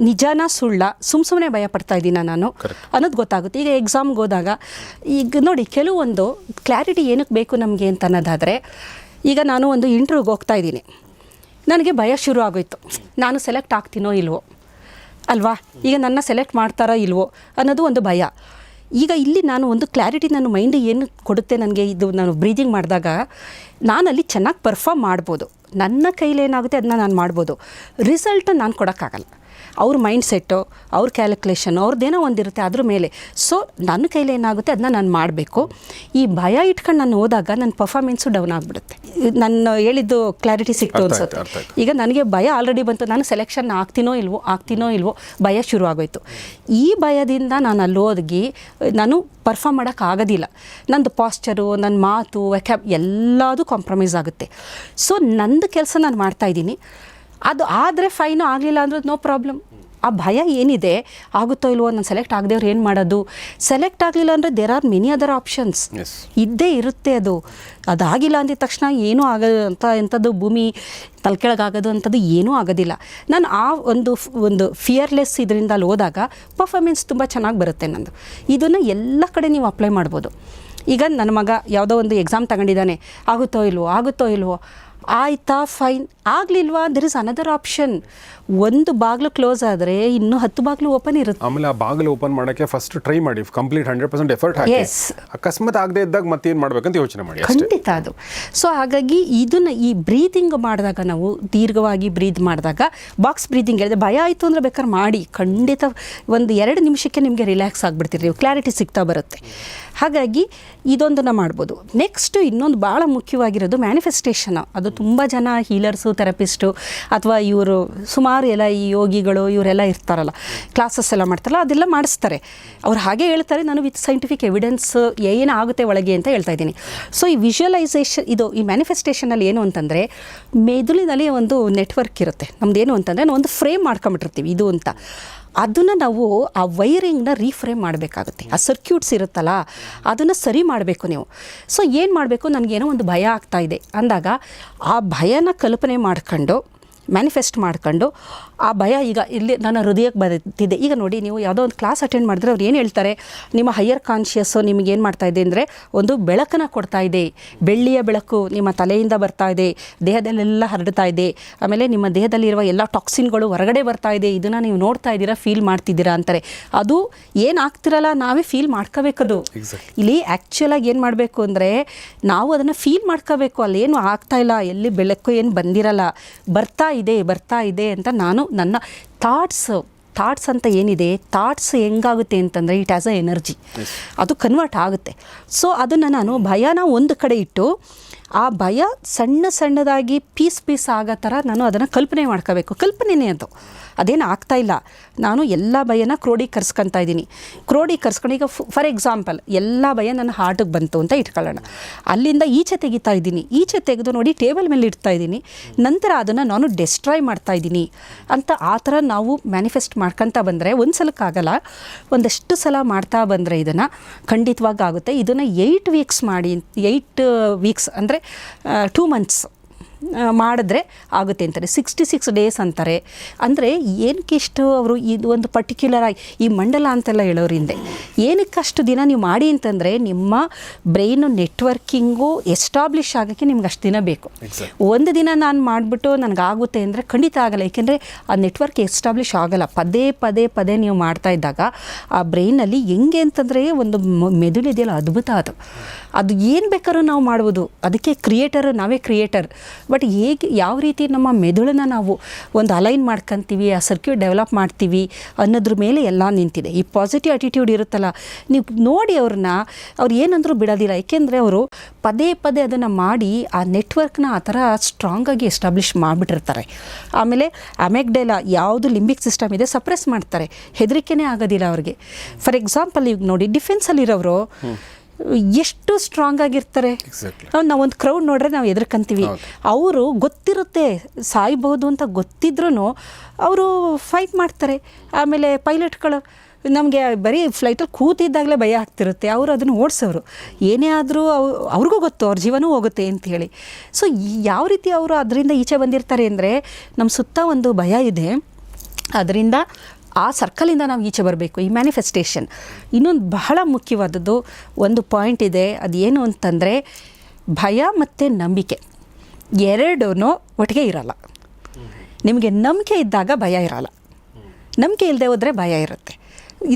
S1: ನಿಜಾನ ಸುಳ್ಳ, ಸುಮ್ಮನೆ ಭಯ ಪಡ್ತಾ ಇದ್ದೀನ ನಾನು ಅನ್ನೋದು ಗೊತ್ತಾಗುತ್ತೆ. ಈಗ ಎಕ್ಸಾಮ್ಗೆ ಹೋದಾಗ ಈಗ ನೋಡಿ, ಕೆಲವೊಂದು ಕ್ಲಾರಿಟಿ ಏನಕ್ಕೆ ಬೇಕು ನಮಗೆ ಅಂತ ಅನ್ನೋದಾದರೆ, ಈಗ ನಾನು ಒಂದು ಇಂಟರ್ವ್ಯೂಗೆ ಹೋಗ್ತಾ ಇದ್ದೀನಿ, ನನಗೆ ಭಯ ಶುರು ಆಗೋಯ್ತು, ನಾನು ಸೆಲೆಕ್ಟ್ ಆಗ್ತೀನೋ ಇಲ್ವೋ ಅಲ್ವಾ, ಈಗ ನನ್ನ ಸೆಲೆಕ್ಟ್ ಮಾಡ್ತಾರೋ ಇಲ್ವೋ ಅನ್ನೋದು ಒಂದು ಭಯ. ಈಗ ಇಲ್ಲಿ ನಾನು ಒಂದು ಕ್ಲಾರಿಟಿ ನನ್ನ ಮೈಂಡ್ ಏನು ಕೊಡುತ್ತೆ ನನಗೆ, ಇದು ನಾನು ಬ್ರೀದಿಂಗ್ ಮಾಡಿದಾಗ ನಾನಲ್ಲಿ ಚೆನ್ನಾಗಿ ಪರ್ಫಾರ್ಮ್ ಮಾಡ್ಬೋದು, ನನ್ನ ಕೈಲೇನಾಗುತ್ತೆ ಅದನ್ನ ನಾನು ಮಾಡ್ಬೋದು. ರಿಸಲ್ಟ್ ನಾನು ಕೊಡೋಕ್ಕಾಗಲ್ಲ, ಅವ್ರ ಮೈಂಡ್ ಸೆಟ್ಟು, ಅವ್ರ ಕ್ಯಾಲ್ಕುಲೇಷನ್, ಅವ್ರದ್ದೇನೋ ಒಂದಿರುತ್ತೆ ಅದ್ರ ಮೇಲೆ. ಸೊ ನನ್ನ ಕೈಲಿ ಏನಾಗುತ್ತೆ ಅದನ್ನ ನಾನು ಮಾಡಬೇಕು. ಈ ಭಯ ಇಟ್ಕೊಂಡು ನಾನು ಹೋದಾಗ ನನ್ನ ಪರ್ಫಾರ್ಮೆನ್ಸು ಡೌನ್ ಆಗಿಬಿಡುತ್ತೆ. ನಾನು ಹೇಳಿದ್ದು ಕ್ಲಾರಿಟಿ ಸಿಕ್ತು ಅನ್ಸುತ್ತೆ. ಈಗ ನನಗೆ ಭಯ ಆಲ್ರೆಡಿ ಬಂತು, ನಾನು ಸೆಲೆಕ್ಷನ್ ಆಗ್ತೀನೋ ಇಲ್ವೋ ಭಯ ಶುರು ಆಗೋಯ್ತು. ಈ ಭಯದಿಂದ ನಾನು ಅಲ್ಲಿ ಹೋಗಿ ನಾನು ಪರ್ಫಾರ್ಮ್ ಮಾಡೋಕ್ಕಾಗೋದಿಲ್ಲ. ನಂದು ಪಾಸ್ಚರು, ನನ್ನ ಮಾತು, ಎಲ್ಲದೂ ಕಾಂಪ್ರಮೈಸ್ ಆಗುತ್ತೆ. ಸೊ ನಂದು ಕೆಲಸ ನಾನು ಮಾಡ್ತಾಯಿದ್ದೀನಿ, ಅದು ಆದರೆ ಫೈನು, ಆಗಲಿಲ್ಲ ಅಂದರೆ ನೋ ಪ್ರಾಬ್ಲಮ್. ಆ ಭಯ ಏನಿದೆ, ಆಗುತ್ತೋ ಇಲ್ವೋ, ನಾನು ಸೆಲೆಕ್ಟ್ ಆಗದೇವ್ರು ಏನು ಮಾಡೋದು, ಸೆಲೆಕ್ಟ್ ಆಗಲಿಲ್ಲ ಅಂದರೆ there are many other options ಇದ್ದೇ ಇರುತ್ತೆ. ಅದಾಗಿಲ್ಲ ಅಂದಿದ ತಕ್ಷಣ ಏನೂ ಆಗೋದು ಅಂತ ಎಂಥದ್ದು ಭೂಮಿ ತಲೆಕೆಳಗಾಗೋದು ಅಂಥದ್ದು ಏನೂ ಆಗೋದಿಲ್ಲ. ನಾನು ಆ ಒಂದು ಫಿಯರ್ಲೆಸ್ ಇದರಿಂದ ಅಲ್ಲಿ ಹೋದಾಗ ಪರ್ಫಾರ್ಮೆನ್ಸ್ ತುಂಬ ಚೆನ್ನಾಗಿ ಬರುತ್ತೆ ನಂದು. ಇದನ್ನು ಎಲ್ಲ ಕಡೆ ನೀವು ಅಪ್ಲೈ ಮಾಡ್ಬೋದು. ಈಗ ನನ್ನ ಮಗ ಯಾವುದೋ ಒಂದು ಎಕ್ಸಾಮ್ ತಗೊಂಡಿದ್ದಾನೆ, ಆಗುತ್ತೋ ಇಲ್ವೋ, ಆಯಿತಾ ಫೈನ್, ಆಗಲಿಲ್ವಾ ದೆರ್ ಇಸ್ ಅನದರ್ ಆಪ್ಷನ್. ಒಂದು ಬಾಗಿಲು ಕ್ಲೋಸ್ ಆದರೆ ಇನ್ನೂ 10 ಬಾಗಿಲು ಓಪನ್ ಇರುತ್ತೆ.
S2: ಆಮೇಲೆ ಆ ಬಾಗಿಲು ಓಪನ್ ಮಾಡೋಕ್ಕೆ ಫಸ್ಟ್ ಟ್ರೈ ಮಾಡಿ, ಕಂಪ್ಲೀಟ್ 100% ಎಫರ್ಟ್ ಹಾಕಿ. ಅಕಸ್ಮಾತ್ ಆಗದೆ ಇದ್ದಾಗ ಮತ್ತೇನು ಮಾಡಬೇಕಂತ ಯೋಚನೆ ಮಾಡಿ.
S1: ಖಂಡಿತ ಅದು. ಸೊ ಹಾಗಾಗಿ ಇದನ್ನು ಈ ಬ್ರೀದಿಂಗ್ ಮಾಡಿದಾಗ, ನಾವು ದೀರ್ಘವಾಗಿ ಬ್ರೀದ್ ಮಾಡಿದಾಗ, ಬಾಕ್ಸ್ ಬ್ರೀದಿಂಗ್ ಹೇಳಿದೆ, ಭಯ ಆಯಿತು ಅಂದರೆ ಬೇಕಾದ್ರೆ ಮಾಡಿ, ಖಂಡಿತ 1-2 ನಿಮಿಷಕ್ಕೆ ನಿಮಗೆ ರಿಲ್ಯಾಕ್ಸ್ ಆಗಿಬಿಡ್ತೀರಿ, ಕ್ಲಾರಿಟಿ ಸಿಗ್ತಾ ಬರುತ್ತೆ. ಹಾಗಾಗಿ ಇದೊಂದನ್ನು ಮಾಡ್ಬೋದು. ನೆಕ್ಸ್ಟು ಇನ್ನೊಂದು ಭಾಳ ಮುಖ್ಯವಾಗಿರೋದು ಮ್ಯಾನಿಫೆಸ್ಟೇಷನ್. ಅದು ತುಂಬ ಜನ ಹೀಲರ್ಸು, ಥೆರಪಿಸ್ಟು ಅಥವಾ ಇವರು ಸುಮಾರು ಎಲ್ಲ ಈ ಯೋಗಿಗಳು ಇವರೆಲ್ಲ ಇರ್ತಾರಲ್ಲ, ಕ್ಲಾಸಸ್ ಎಲ್ಲ ಮಾಡ್ತಾರಲ್ಲ, ಅದೆಲ್ಲ ಮಾಡಿಸ್ತಾರೆ. ಅವ್ರು ಹಾಗೆ ಹೇಳ್ತಾರೆ, ನಾನು ವಿತ್ ಸೈಂಟಿಫಿಕ್ ಎವಿಡೆನ್ಸ್ ಏನಾಗುತ್ತೆ ಒಳಗೆ ಅಂತ ಹೇಳ್ತಾ ಇದ್ದೀನಿ. ಸೊ ಈ ವಿಜುವಲೈಸೇಷನ್, ಈ ಮ್ಯಾನಿಫೆಸ್ಟೇಷನಲ್ಲಿ ಏನು ಅಂತಂದರೆ, ಮೆದುಳಿನಲ್ಲಿ ಒಂದು ನೆಟ್ವರ್ಕ್ ಇರುತ್ತೆ ನಮ್ಮದೇನು ಅಂತಂದರೆ, ನಾವು ಒಂದು ಫ್ರೇಮ್ ಮಾಡ್ಕೊಂಬಿಟ್ಟಿರ್ತೀವಿ ಇದು ಅಂತ. ಅದನ್ನು ನಾವು ಆ ವೈರಿಂಗ್ನ ರೀಫ್ರೇಮ್ ಮಾಡಬೇಕಾಗುತ್ತೆ. ಆ ಸರ್ಕ್ಯೂಟ್ಸ್ ಇರುತ್ತಲ್ಲ, ಅದನ್ನು ಸರಿ ಮಾಡಬೇಕು ನೀವು. ಸೊ ಏನು ಮಾಡಬೇಕು, ನನಗೇನೋ ಒಂದು ಭಯ ಆಗ್ತಾಯಿದೆ ಅಂದಾಗ ಆ ಭಯನ ಕಲ್ಪನೆ ಮಾಡ್ಕೊಂಡು ಮ್ಯಾನಿಫೆಸ್ಟ್ ಮಾಡ್ಕೊಂಡು ಆ ಭಯ ಈಗ ಇಲ್ಲಿ ನನ್ನ ಹೃದಯಕ್ಕೆ ಬರ್ತಿದೆ. ಈಗ ನೋಡಿ, ನೀವು ಯಾವುದೋ ಒಂದು ಕ್ಲಾಸ್ ಅಟೆಂಡ್ ಮಾಡಿದ್ರೆ ಅವ್ರು ಏನು ಹೇಳ್ತಾರೆ, ನಿಮ್ಮ ಹೈಯರ್ ಕಾನ್ಷಿಯಸ್ಸು ನಿಮಗೆ ಏನು ಮಾಡ್ತಾ ಇದೆ ಅಂದರೆ ಒಂದು ಬೆಳಕನ್ನು ಕೊಡ್ತಾ ಇದೆ, ಬೆಳ್ಳಿಯ ಬೆಳಕು ನಿಮ್ಮ ತಲೆಯಿಂದ ಬರ್ತಾ ಇದೆ, ದೇಹದಲ್ಲೆಲ್ಲ ಹರಡ್ತಾ ಇದೆ, ಆಮೇಲೆ ನಿಮ್ಮ ದೇಹದಲ್ಲಿರುವ ಎಲ್ಲ ಟಾಕ್ಸಿನ್ಗಳು ಹೊರಗಡೆ ಬರ್ತಾ ಇದೆ, ಇದನ್ನು ನೀವು ನೋಡ್ತಾ ಇದ್ದೀರಾ, ಫೀಲ್ ಮಾಡ್ತಿದ್ದೀರಾ ಅಂತಾರೆ. ಅದು ಏನಾಗ್ತಿರಲ್ಲ ನಾವೇ ಫೀಲ್ ಮಾಡ್ಕೋಬೇಕದು. ಇಲ್ಲಿ ಆ್ಯಕ್ಚುಲಾಗಿ ಏನು ಮಾಡಬೇಕು ಅಂದರೆ ನಾವು ಅದನ್ನು ಫೀಲ್ ಮಾಡ್ಕೋಬೇಕು. ಅಲ್ಲೇನು ಆಗ್ತಾ ಇಲ್ಲ, ಎಲ್ಲಿ ಬೆಳಕು ಏನು ಬಂದಿರಲ್ಲ, ಬರ್ತಾ ಇದೆ ಅಂತ ನಾನು ನನ್ನ ಥಾಟ್ಸ್ ಅಂತ ಏನಿದೆ, ಥಾಟ್ಸ್ ಹೆಂಗಾಗುತ್ತೆ ಅಂತಂದರೆ ಇಟ್ ಆ್ಯಸ್ ಅ ಎನರ್ಜಿ, ಅದು ಕನ್ವರ್ಟ್ ಆಗುತ್ತೆ. ಸೊ ಅದನ್ನು ನಾನು ಭಯನ ಒಂದು ಕಡೆ ಇಟ್ಟು ಆ ಭಯ ಸಣ್ಣದಾಗಿ ಪೀಸ್ ಆಗೋ ಥರ ನಾನು ಅದನ್ನು ಕಲ್ಪನೆ ಮಾಡ್ಕೋಬೇಕು. ಕಲ್ಪನೆನೇ ಅದು, ಅದೇನು ಆಗ್ತಾ ಇಲ್ಲ. ನಾನು ಎಲ್ಲ ಭಯನ ಕ್ರೋಢೀಕರಿಸ್ಕೊತಾ ಇದ್ದೀನಿ. ಕ್ರೋಢೀಕರಿಸ್ಕೊಂಡು ಈಗ ಫಾರ್ ಎಕ್ಸಾಂಪಲ್ ಎಲ್ಲ ಭಯ ನನ್ನ ಹಾರ್ಟಿಗೆ ಬಂತು ಅಂತ ಇಟ್ಕೊಳ್ಳೋಣ. ಅಲ್ಲಿಂದ ಈಚೆ ತೆಗಿತಾ ಇದ್ದೀನಿ, ಈಚೆ ತೆಗೆದು ನೋಡಿ ಟೇಬಲ್ ಮೇಲೆ ಇಡ್ತಾ ಇದ್ದೀನಿ, ನಂತರ ಅದನ್ನು ನಾನು ಡೆಸ್ಟ್ರಾಯ್ ಮಾಡ್ತಾ ಇದ್ದೀನಿ ಅಂತ ಆ ಥರ ನಾವು ಮ್ಯಾನಿಫೆಸ್ಟ್ ಮಾಡ್ಕೊತಾ ಬಂದರೆ ಒಂದು ಸಲಕ್ಕಾಗಲ್ಲ, ಒಂದಷ್ಟು ಸಲ ಮಾಡ್ತಾ ಬಂದರೆ ಇದನ್ನು ಖಂಡಿತವಾಗಿ ಆಗುತ್ತೆ. ಇದನ್ನು 8 ವೀಕ್ಸ್ ಮಾಡಿ, 8 ವೀಕ್ಸ್ ಅಂದರೆ 2 ಮಂತ್ಸ್ ಮಾಡಿದ್ರೆ ಆಗುತ್ತೆ ಅಂತಾರೆ. 66 ಡೇಸ್ ಅಂತಾರೆ. ಅಂದರೆ ಏನಕ್ಕಿಷ್ಟು ಅವರು ಇದು ಒಂದು ಪರ್ಟಿಕ್ಯುಲರ್ ಆಗಿ ಈ ಮಂಡಲ ಅಂತೆಲ್ಲ ಹೇಳೋರು ಹಿಂದೆ ಏನಕ್ಕಷ್ಟು ದಿನ ನೀವು ಮಾಡಿ ಅಂತಂದರೆ ನಿಮ್ಮ ಬ್ರೈನು ನೆಟ್ವರ್ಕಿಂಗು ಎಸ್ಟಾಬ್ಲಿಷ್ ಆಗೋಕ್ಕೆ ನಿಮ್ಗೆ ಅಷ್ಟು ದಿನ ಬೇಕು. ಒಂದು ದಿನ ನಾನು ಮಾಡಿಬಿಟ್ಟು ನನಗಾಗುತ್ತೆ ಅಂದರೆ ಖಂಡಿತ ಆಗಲ್ಲ. ಏಕೆಂದರೆ ಆ ನೆಟ್ವರ್ಕ್ ಎಸ್ಟಾಬ್ಲಿಷ್ ಆಗೋಲ್ಲ. ಪದೇ ನೀವು ಮಾಡ್ತಾ ಇದ್ದಾಗ ಆ ಬ್ರೈನಲ್ಲಿ ಹೆಂಗೆ ಅಂತಂದರೆ ಒಂದು ಮೆದುಳಿದೆಯಲ್ಲ, ಅದ್ಭುತ ಅದು ಏನು ಬೇಕಾದ್ರೂ ನಾವು ಮಾಡ್ಬೋದು. ಅದಕ್ಕೆ ನಾವೇ ಕ್ರಿಯೇಟರ್. ಬಟ್ ಹೇಗೆ ಯಾವ ರೀತಿ ನಮ್ಮ ಮೆದುಳನ್ನ ನಾವು ಒಂದು ಅಲೈನ್ ಮಾಡ್ಕೊತೀವಿ, ಆ ಸರ್ಕ್ಯೂಟ್ ಡೆವಲಪ್ ಮಾಡ್ತೀವಿ ಅನ್ನೋದ್ರ ಮೇಲೆ ಎಲ್ಲ ನಿಂತಿದೆ. ಈ ಪಾಸಿಟಿವ್ ಆಟಿಟ್ಯೂಡ್ ಇರುತ್ತಲ್ಲ, ನೀವು ನೋಡಿ ಅವ್ರು ಏನಂದ್ರೂ ಬಿಡೋದಿಲ್ಲ. ಏಕೆಂದರೆ ಅವರು ಪದೇ ಅದನ್ನು ಮಾಡಿ ಆ ನೆಟ್ವರ್ಕ್ನ ಆ ಥರ ಸ್ಟ್ರಾಂಗಾಗಿ ಎಸ್ಟಾಬ್ಲಿಷ್ ಮಾಡಿಬಿಟ್ಟಿರ್ತಾರೆ. ಆಮೇಲೆ ಅಮೆಗ್ಡೆಲಾ ಯಾವುದು ಲಿಂಬಿಕ್ ಸಿಸ್ಟಮ್ ಇದೆ ಸಪ್ರೆಸ್ ಮಾಡ್ತಾರೆ. ಹೆದರಿಕೆನೇ ಆಗೋದಿಲ್ಲ ಅವ್ರಿಗೆ. ಫಾರ್ ಎಕ್ಸಾಂಪಲ್ ಈಗ ನೋಡಿ, ಡಿಫೆನ್ಸಲ್ಲಿರೋರು ಎಷ್ಟು ಸ್ಟ್ರಾಂಗ್ ಆಗಿರ್ತಾರೆ. ನಾವೊಂದು ಕ್ರೌಡ್ ನೋಡ್ರೆ ನಾವು ಎದ್ರಕಂತೀವಿ. ಅವರು ಗೊತ್ತಿರುತ್ತೆ ಸಾಯ್ಬೋದು ಅಂತ ಗೊತ್ತಿದ್ರೂ ಅವರು ಫೈಟ್ ಮಾಡ್ತಾರೆ. ಆಮೇಲೆ ಪೈಲಟ್ಗಳು ನಮಗೆ ಬರೀ ಫ್ಲೈಟಲ್ಲಿ ಕೂತಿದ್ದಾಗಲೇ ಭಯ ಆಗ್ತಿರುತ್ತೆ, ಅವರು ಅದನ್ನು ಓಡಿಸೋರು. ಏನೇ ಆದರೂ ಅವ್ರಿಗೂ ಗೊತ್ತು ಅವ್ರ ಜೀವನೂ ಹೋಗುತ್ತೆ ಅಂಥೇಳಿ. ಸೊ ಯಾವ ರೀತಿ ಅವರು ಅದರಿಂದ ಈಚೆ ಬಂದಿರ್ತಾರೆ ಅಂದರೆ, ನಮ್ಮ ಸುತ್ತ ಒಂದು ಭಯ ಇದೆ, ಅದರಿಂದ ಆ ಸರ್ಕಲಿಂದ ನಾವು ಈಚೆ ಬರಬೇಕು. ಈ ಮ್ಯಾನಿಫೆಸ್ಟೇಷನ್ ಇನ್ನೊಂದು ಬಹಳ ಮುಖ್ಯವಾದದ್ದು ಒಂದು ಪಾಯಿಂಟ್ ಇದೆ. ಅದೇನು ಅಂತಂದರೆ, ಭಯ ಮತ್ತು ನಂಬಿಕೆ ಎರಡೂ ಒಟ್ಟಿಗೆ ಇರಲ್ಲ. ನಿಮಗೆ ನಂಬಿಕೆ ಇದ್ದಾಗ ಭಯ ಇರಲ್ಲ, ನಂಬಿಕೆ ಇಲ್ಲದೆ ಹೋದರೆ ಭಯ ಇರುತ್ತೆ.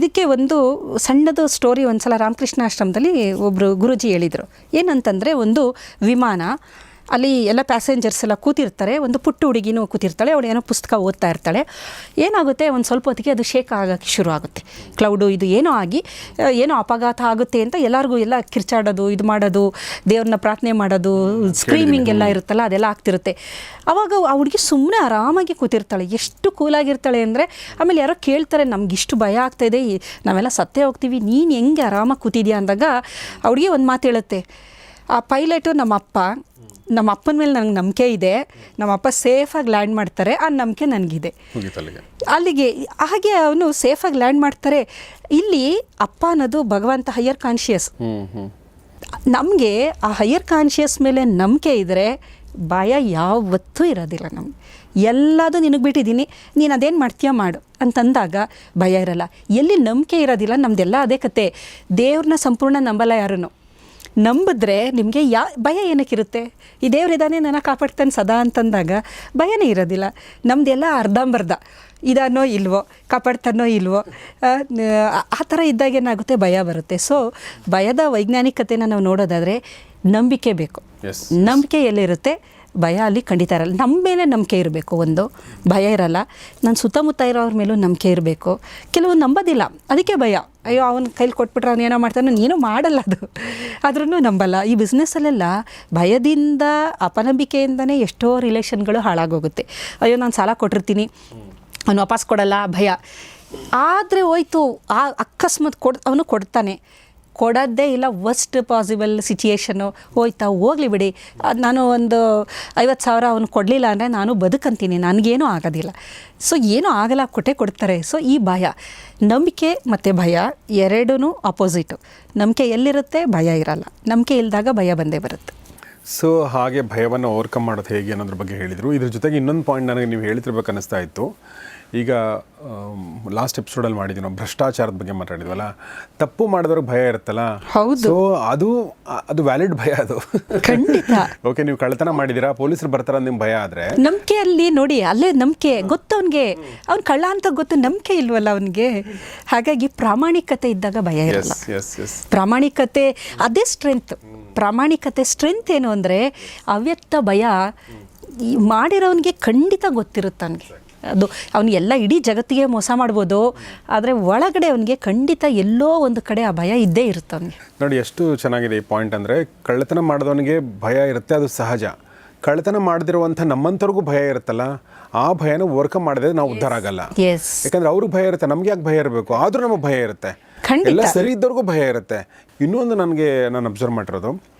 S1: ಇದಕ್ಕೆ ಒಂದು ಸಣ್ಣದು ಸ್ಟೋರಿ ಒಂದು ಸಲ ರಾಮಕೃಷ್ಣ ಆಶ್ರಮದಲ್ಲಿ ಒಬ್ಬರು ಗುರೂಜಿ ಹೇಳಿದರು. ಏನಂತಂದರೆ, ಒಂದು ವಿಮಾನ, ಅಲ್ಲಿ ಎಲ್ಲ ಪ್ಯಾಸೆಂಜರ್ಸ್ ಎಲ್ಲ ಕೂತಿರ್ತಾರೆ, ಒಂದು ಪುಟ್ಟ ಹುಡುಗಿನೂ ಕೂತಿರ್ತಾಳೆ, ಅವಳು ಏನೋ ಪುಸ್ತಕ ಓದ್ತಾ ಇರ್ತಾಳೆ. ಏನಾಗುತ್ತೆ, ಒಂದು ಸ್ವಲ್ಪ ಹೊತ್ತಿಗೆ ಅದು ಶೇಕ್ ಆಗೋಕ್ಕೆ ಶುರು ಆಗುತ್ತೆ. ಕ್ಲೌಡು ಇದು ಏನೋ ಆಗಿ ಏನೋ ಅಪಘಾತ ಆಗುತ್ತೆ ಅಂತ ಎಲ್ಲರಿಗೂ ಎಲ್ಲ ಕಿರ್ಚಾಡೋದು, ಇದು ಮಾಡೋದು, ದೇವ್ರನ್ನ ಪ್ರಾರ್ಥನೆ ಮಾಡೋದು, ಸ್ಕ್ರೀಮಿಂಗ್ ಎಲ್ಲ ಇರುತ್ತಲ್ಲ, ಅದೆಲ್ಲ ಆಗ್ತಿರುತ್ತೆ. ಆವಾಗ ಆ ಹುಡುಗಿ ಸುಮ್ಮನೆ ಆರಾಮಾಗಿ ಕೂತಿರ್ತಾಳೆ, ಎಷ್ಟು ಕೂಲಾಗಿರ್ತಾಳೆ ಅಂದರೆ, ಆಮೇಲೆ ಯಾರೋ ಕೇಳ್ತಾರೆ, ನಮಗಿಷ್ಟು ಭಯ ಆಗ್ತಾಯಿದೆ, ನಾವೆಲ್ಲ ಸತ್ತೇ ಹೋಗ್ತೀವಿ, ನೀನು ಹೆಂಗೆ ಆರಾಮಾಗಿ ಕೂತಿದ್ಯಾ ಅಂದಾಗ ಆ ಹುಡುಗಿ ಒಂದು ಮಾತು ಹೇಳುತ್ತೆ, ಆ ಪೈಲಟು ನಮ್ಮ ಅಪ್ಪನ ಮೇಲೆ ನನಗೆ ನಂಬಿಕೆ ಇದೆ, ನಮ್ಮಪ್ಪ ಸೇಫಾಗಿ ಲ್ಯಾಂಡ್ ಮಾಡ್ತಾರೆ, ಆ ನಂಬಿಕೆ ನನಗಿದೆ. ಅಲ್ಲಿಗೆ ಹಾಗೆ ಅವನು ಸೇಫಾಗಿ ಲ್ಯಾಂಡ್ ಮಾಡ್ತಾರೆ. ಇಲ್ಲಿ ಅಪ್ಪ ಅನ್ನೋದು ಭಗವಂತ, ಹೈಯರ್ ಕಾನ್ಷಿಯಸ್. ನಮಗೆ ಆ ಹೈಯರ್ ಕಾನ್ಷಿಯಸ್ ಮೇಲೆ ನಂಬಿಕೆ ಇದ್ದರೆ ಭಯ ಯಾವತ್ತೂ ಇರೋದಿಲ್ಲ. ನಮ್ಗೆ ಎಲ್ಲದೂ ನಿನಗೆ ಬಿಟ್ಟಿದ್ದೀನಿ, ನೀನು ಅದೇನು ಮಾಡ್ತೀಯ ಮಾಡು ಅಂತಂದಾಗ ಭಯ ಇರಲ್ಲ. ಎಲ್ಲಿ ನಂಬಿಕೆ ಇರೋದಿಲ್ಲ, ನಮ್ಮದೆಲ್ಲ ಅದೇ ಕತೆ. ದೇವ್ರನ್ನ ಸಂಪೂರ್ಣ ನಂಬಲ್ಲ ಯಾರೂ. ನಂಬಿದ್ರೆ ನಿಮಗೆ ಭಯ ಏನಕ್ಕಿರುತ್ತೆ? ಈ ದೇವರಿದ್ದಾನೆ, ನನ್ನ ಕಾಪಾಡ್ತಾನೆ ಸದಾ ಅಂತಂದಾಗ ಭಯನೇ ಇರೋದಿಲ್ಲ. ನಮ್ಮದೆಲ್ಲ ಅರ್ಧಂಬರ್ಧ, ಇದಾನೋ ಇಲ್ವೋ, ಕಾಪಾಡ್ತಾನೋ ಇಲ್ವೋ, ಆ ಥರ ಇದ್ದಾಗ ಏನಾಗುತ್ತೆ, ಭಯ ಬರುತ್ತೆ. ಸೊ ಭಯದ ವೈಜ್ಞಾನಿಕತೆನ ನಾವು ನೋಡೋದಾದರೆ ನಂಬಿಕೆ ಬೇಕು. ನಂಬಿಕೆ ಎಲ್ಲಿರುತ್ತೆ, ಭಯ ಅಲ್ಲಿ ಖಂಡಿತ ಇರಲ್ಲ. ನಮ್ಮ ಮೇಲೆ ನಂಬಿಕೆ ಇರಬೇಕು, ಒಂದು ಭಯ ಇರಲ್ಲ. ನನ್ನ ಸುತ್ತಮುತ್ತ ಇರೋವ್ರ ಮೇಲೂ ನಂಬಿಕೆ ಇರಬೇಕು. ಕೆಲವು ನಂಬೋದಿಲ್ಲ, ಅದಕ್ಕೆ ಭಯ. ಅಯ್ಯೋ ಅವನ ಕೈಲಿ ಕೊಟ್ಬಿಟ್ರೆ ಅವನು ಏನೋ ಮಾಡ್ತಾನೆ, ಏನೋ ಮಾಡಲ್ಲ, ಆದ್ರೂ ನಂಬಲ್ಲ. ಈ ಬಿಸ್ನೆಸ್ಸಲ್ಲೆಲ್ಲ ಭಯದಿಂದ, ಅಪನಂಬಿಕೆಯಿಂದನೇ ಎಷ್ಟೋ ರಿಲೇಷನ್ಗಳು ಹಾಳಾಗೋಗುತ್ತೆ. ಅಯ್ಯೋ ನಾನು ಸಾಲ ಕೊಟ್ಟಿರ್ತೀನಿ, ಅವನು ವಾಪಸ್ ಕೊಡಲ್ಲ, ಭಯ. ಆದರೆ ಹೋಯ್ತು, ಆ ಅಕಸ್ಮಾತ್ ಅವನು ಕೊಡ್ತಾನೆ, ಕೊಡೋದೇ ಇಲ್ಲ, ವರ್ಸ್ಟ್ ಪಾಸಿಬಲ್ ಸಿಚುಯೇಷನ್ನು ಹೋಯ್ತಾ, ಹೋಗಲಿ ಬಿಡಿ, ನಾನು ಒಂದು 50,000 ಅವನು ಕೊಡಲಿಲ್ಲ ಅಂದರೆ ನಾನು ಬದುಕಂತೀನಿ, ನನಗೇನೂ ಆಗೋದಿಲ್ಲ. ಸೊ ಏನೂ ಆಗಲ್ಲ, ಕೊಡ್ತಾರೆ. ಸೊ ಈ ಭಯ, ನಂಬಿಕೆ ಮತ್ತು ಭಯ ಎರಡೂ ಅಪೋಸಿಟು. ನಂಬಿಕೆ ಎಲ್ಲಿರುತ್ತೆ, ಭಯ ಇರಲ್ಲ. ನಂಬಿಕೆ ಇಲ್ಲದಾಗ ಭಯ ಬಂದೇ ಬರುತ್ತೆ.
S2: ಸೊ ಹಾಗೆ ಭಯವನ್ನು ಓವರ್ಕಮ್ ಮಾಡೋದು ಹೇಗೆ ಅನ್ನೋದ್ರ ಬಗ್ಗೆ ಹೇಳಿದರು. ಇದ್ರ ಜೊತೆಗೆ ಇನ್ನೊಂದು ಪಾಯಿಂಟ್ ನನಗೆ ನೀವು ಹೇಳ್ತಿರ್ಬೇಕು ಅನ್ನಿಸ್ತಾ ಇತ್ತು. ಈಗ ಲಾಸ್ಟ್ ಎಪಿಸೋಡಲ್ಲಿ ಮಾಡಿದ್ವಿ ನಾವು ಭ್ರಷ್ಟಾಚಾರದ ಬಗ್ಗೆ ಮಾತಾಡಿದ್ವಲ್ಲ, ತಪ್ಪು ಮಾಡಿದವ್ರಿಗೆ ಭಯ ಇರುತ್ತಲ್ಲ. ಸೊ ಅದು ವ್ಯಾಲಿಡ್ ಭಯ ಅದು.
S1: ಖಂಡಿತ.
S2: ಓಕೆ, ನೀವು ಕಳ್ಳತನ ಮಾಡಿದ್ದೀರಾ, ಪೊಲೀಸರು ಬರ್ತಾರ ನಿಮ್ಮ ಭಯ ಆದರೆ
S1: ನಂಬಿಕೆಯಲ್ಲಿ ನೋಡಿ, ಅಲ್ಲೇ ನಂಬಿಕೆ ಗೊತ್ತು ಅವನಿಗೆ, ಅವ್ನು ಕಳ್ಳ ಅಂತ ಗೊತ್ತು, ನಂಬಿಕೆ ಇಲ್ವಲ್ಲ ಅವನಿಗೆ. ಹಾಗಾಗಿ ಪ್ರಾಮಾಣಿಕತೆ ಇದ್ದಾಗ ಭಯ ಇರಲ್ಲ. ಪ್ರಾಮಾಣಿಕತೆ ಅದೇ ಸ್ಟ್ರೆಂತ್. ಪ್ರಾಮಾಣಿಕತೆ ಸ್ಟ್ರೆಂತ್ ಏನು ಅಂದರೆ ಅವ್ಯಕ್ತ ಭಯ ಮಾಡಿರೋನಿಗೆ ಖಂಡಿತ ಗೊತ್ತಿರುತ್ತೆ ಅವನಿಗೆ. ಅದು ಅವನು ಎಲ್ಲ ಇಡೀ ಜಗತ್ತಿಗೆ ಮೋಸ ಮಾಡ್ಬೋದು, ಆದರೆ ಒಳಗಡೆ ಅವನಿಗೆ ಖಂಡಿತ ಎಲ್ಲೋ ಒಂದು ಕಡೆ ಆ ಭಯ ಇದ್ದೇ ಇರುತ್ತೆ ಅವನಿಗೆ.
S2: ನೋಡಿ ಎಷ್ಟು ಚೆನ್ನಾಗಿದೆ ಈ ಪಾಯಿಂಟ್. ಅಂದರೆ ಕಳ್ಳತನ ಮಾಡಿದವನಿಗೆ ಭಯ ಇರುತ್ತೆ, ಅದು ಸಹಜ. ಕಳ್ಳತನ ಮಾಡದಿರುವಂಥ ನಮ್ಮಂಥವ್ರಿಗೂ ಭಯ ಇರುತ್ತಲ್ಲ, ಆ ಭಯನ ಓವರ್ಕಮ್ ಮಾಡಿದ್ರೆ ನಾವು ಉದ್ಧಾರ ಆಗಲ್ಲ. ಯಾಕಂದ್ರೆ ಅವ್ರಿಗೆ ಭಯ ಇರುತ್ತೆ, ನಮ್ಗೆ ಯಾಕೆ ಭಯ ಇರಬೇಕು? ಆದರೂ ನಮಗೆ ಭಯ ಇರುತ್ತೆ. ಎಲ್ಲ ಸರಿ ಇದ್ದವ್ರಿಗೂ ಭಯ ಇರುತ್ತೆ. ಇನ್ನೊಂದು ನಾನು ಅಬ್ಸರ್ವ್ ಮಾಡಿರೋದು,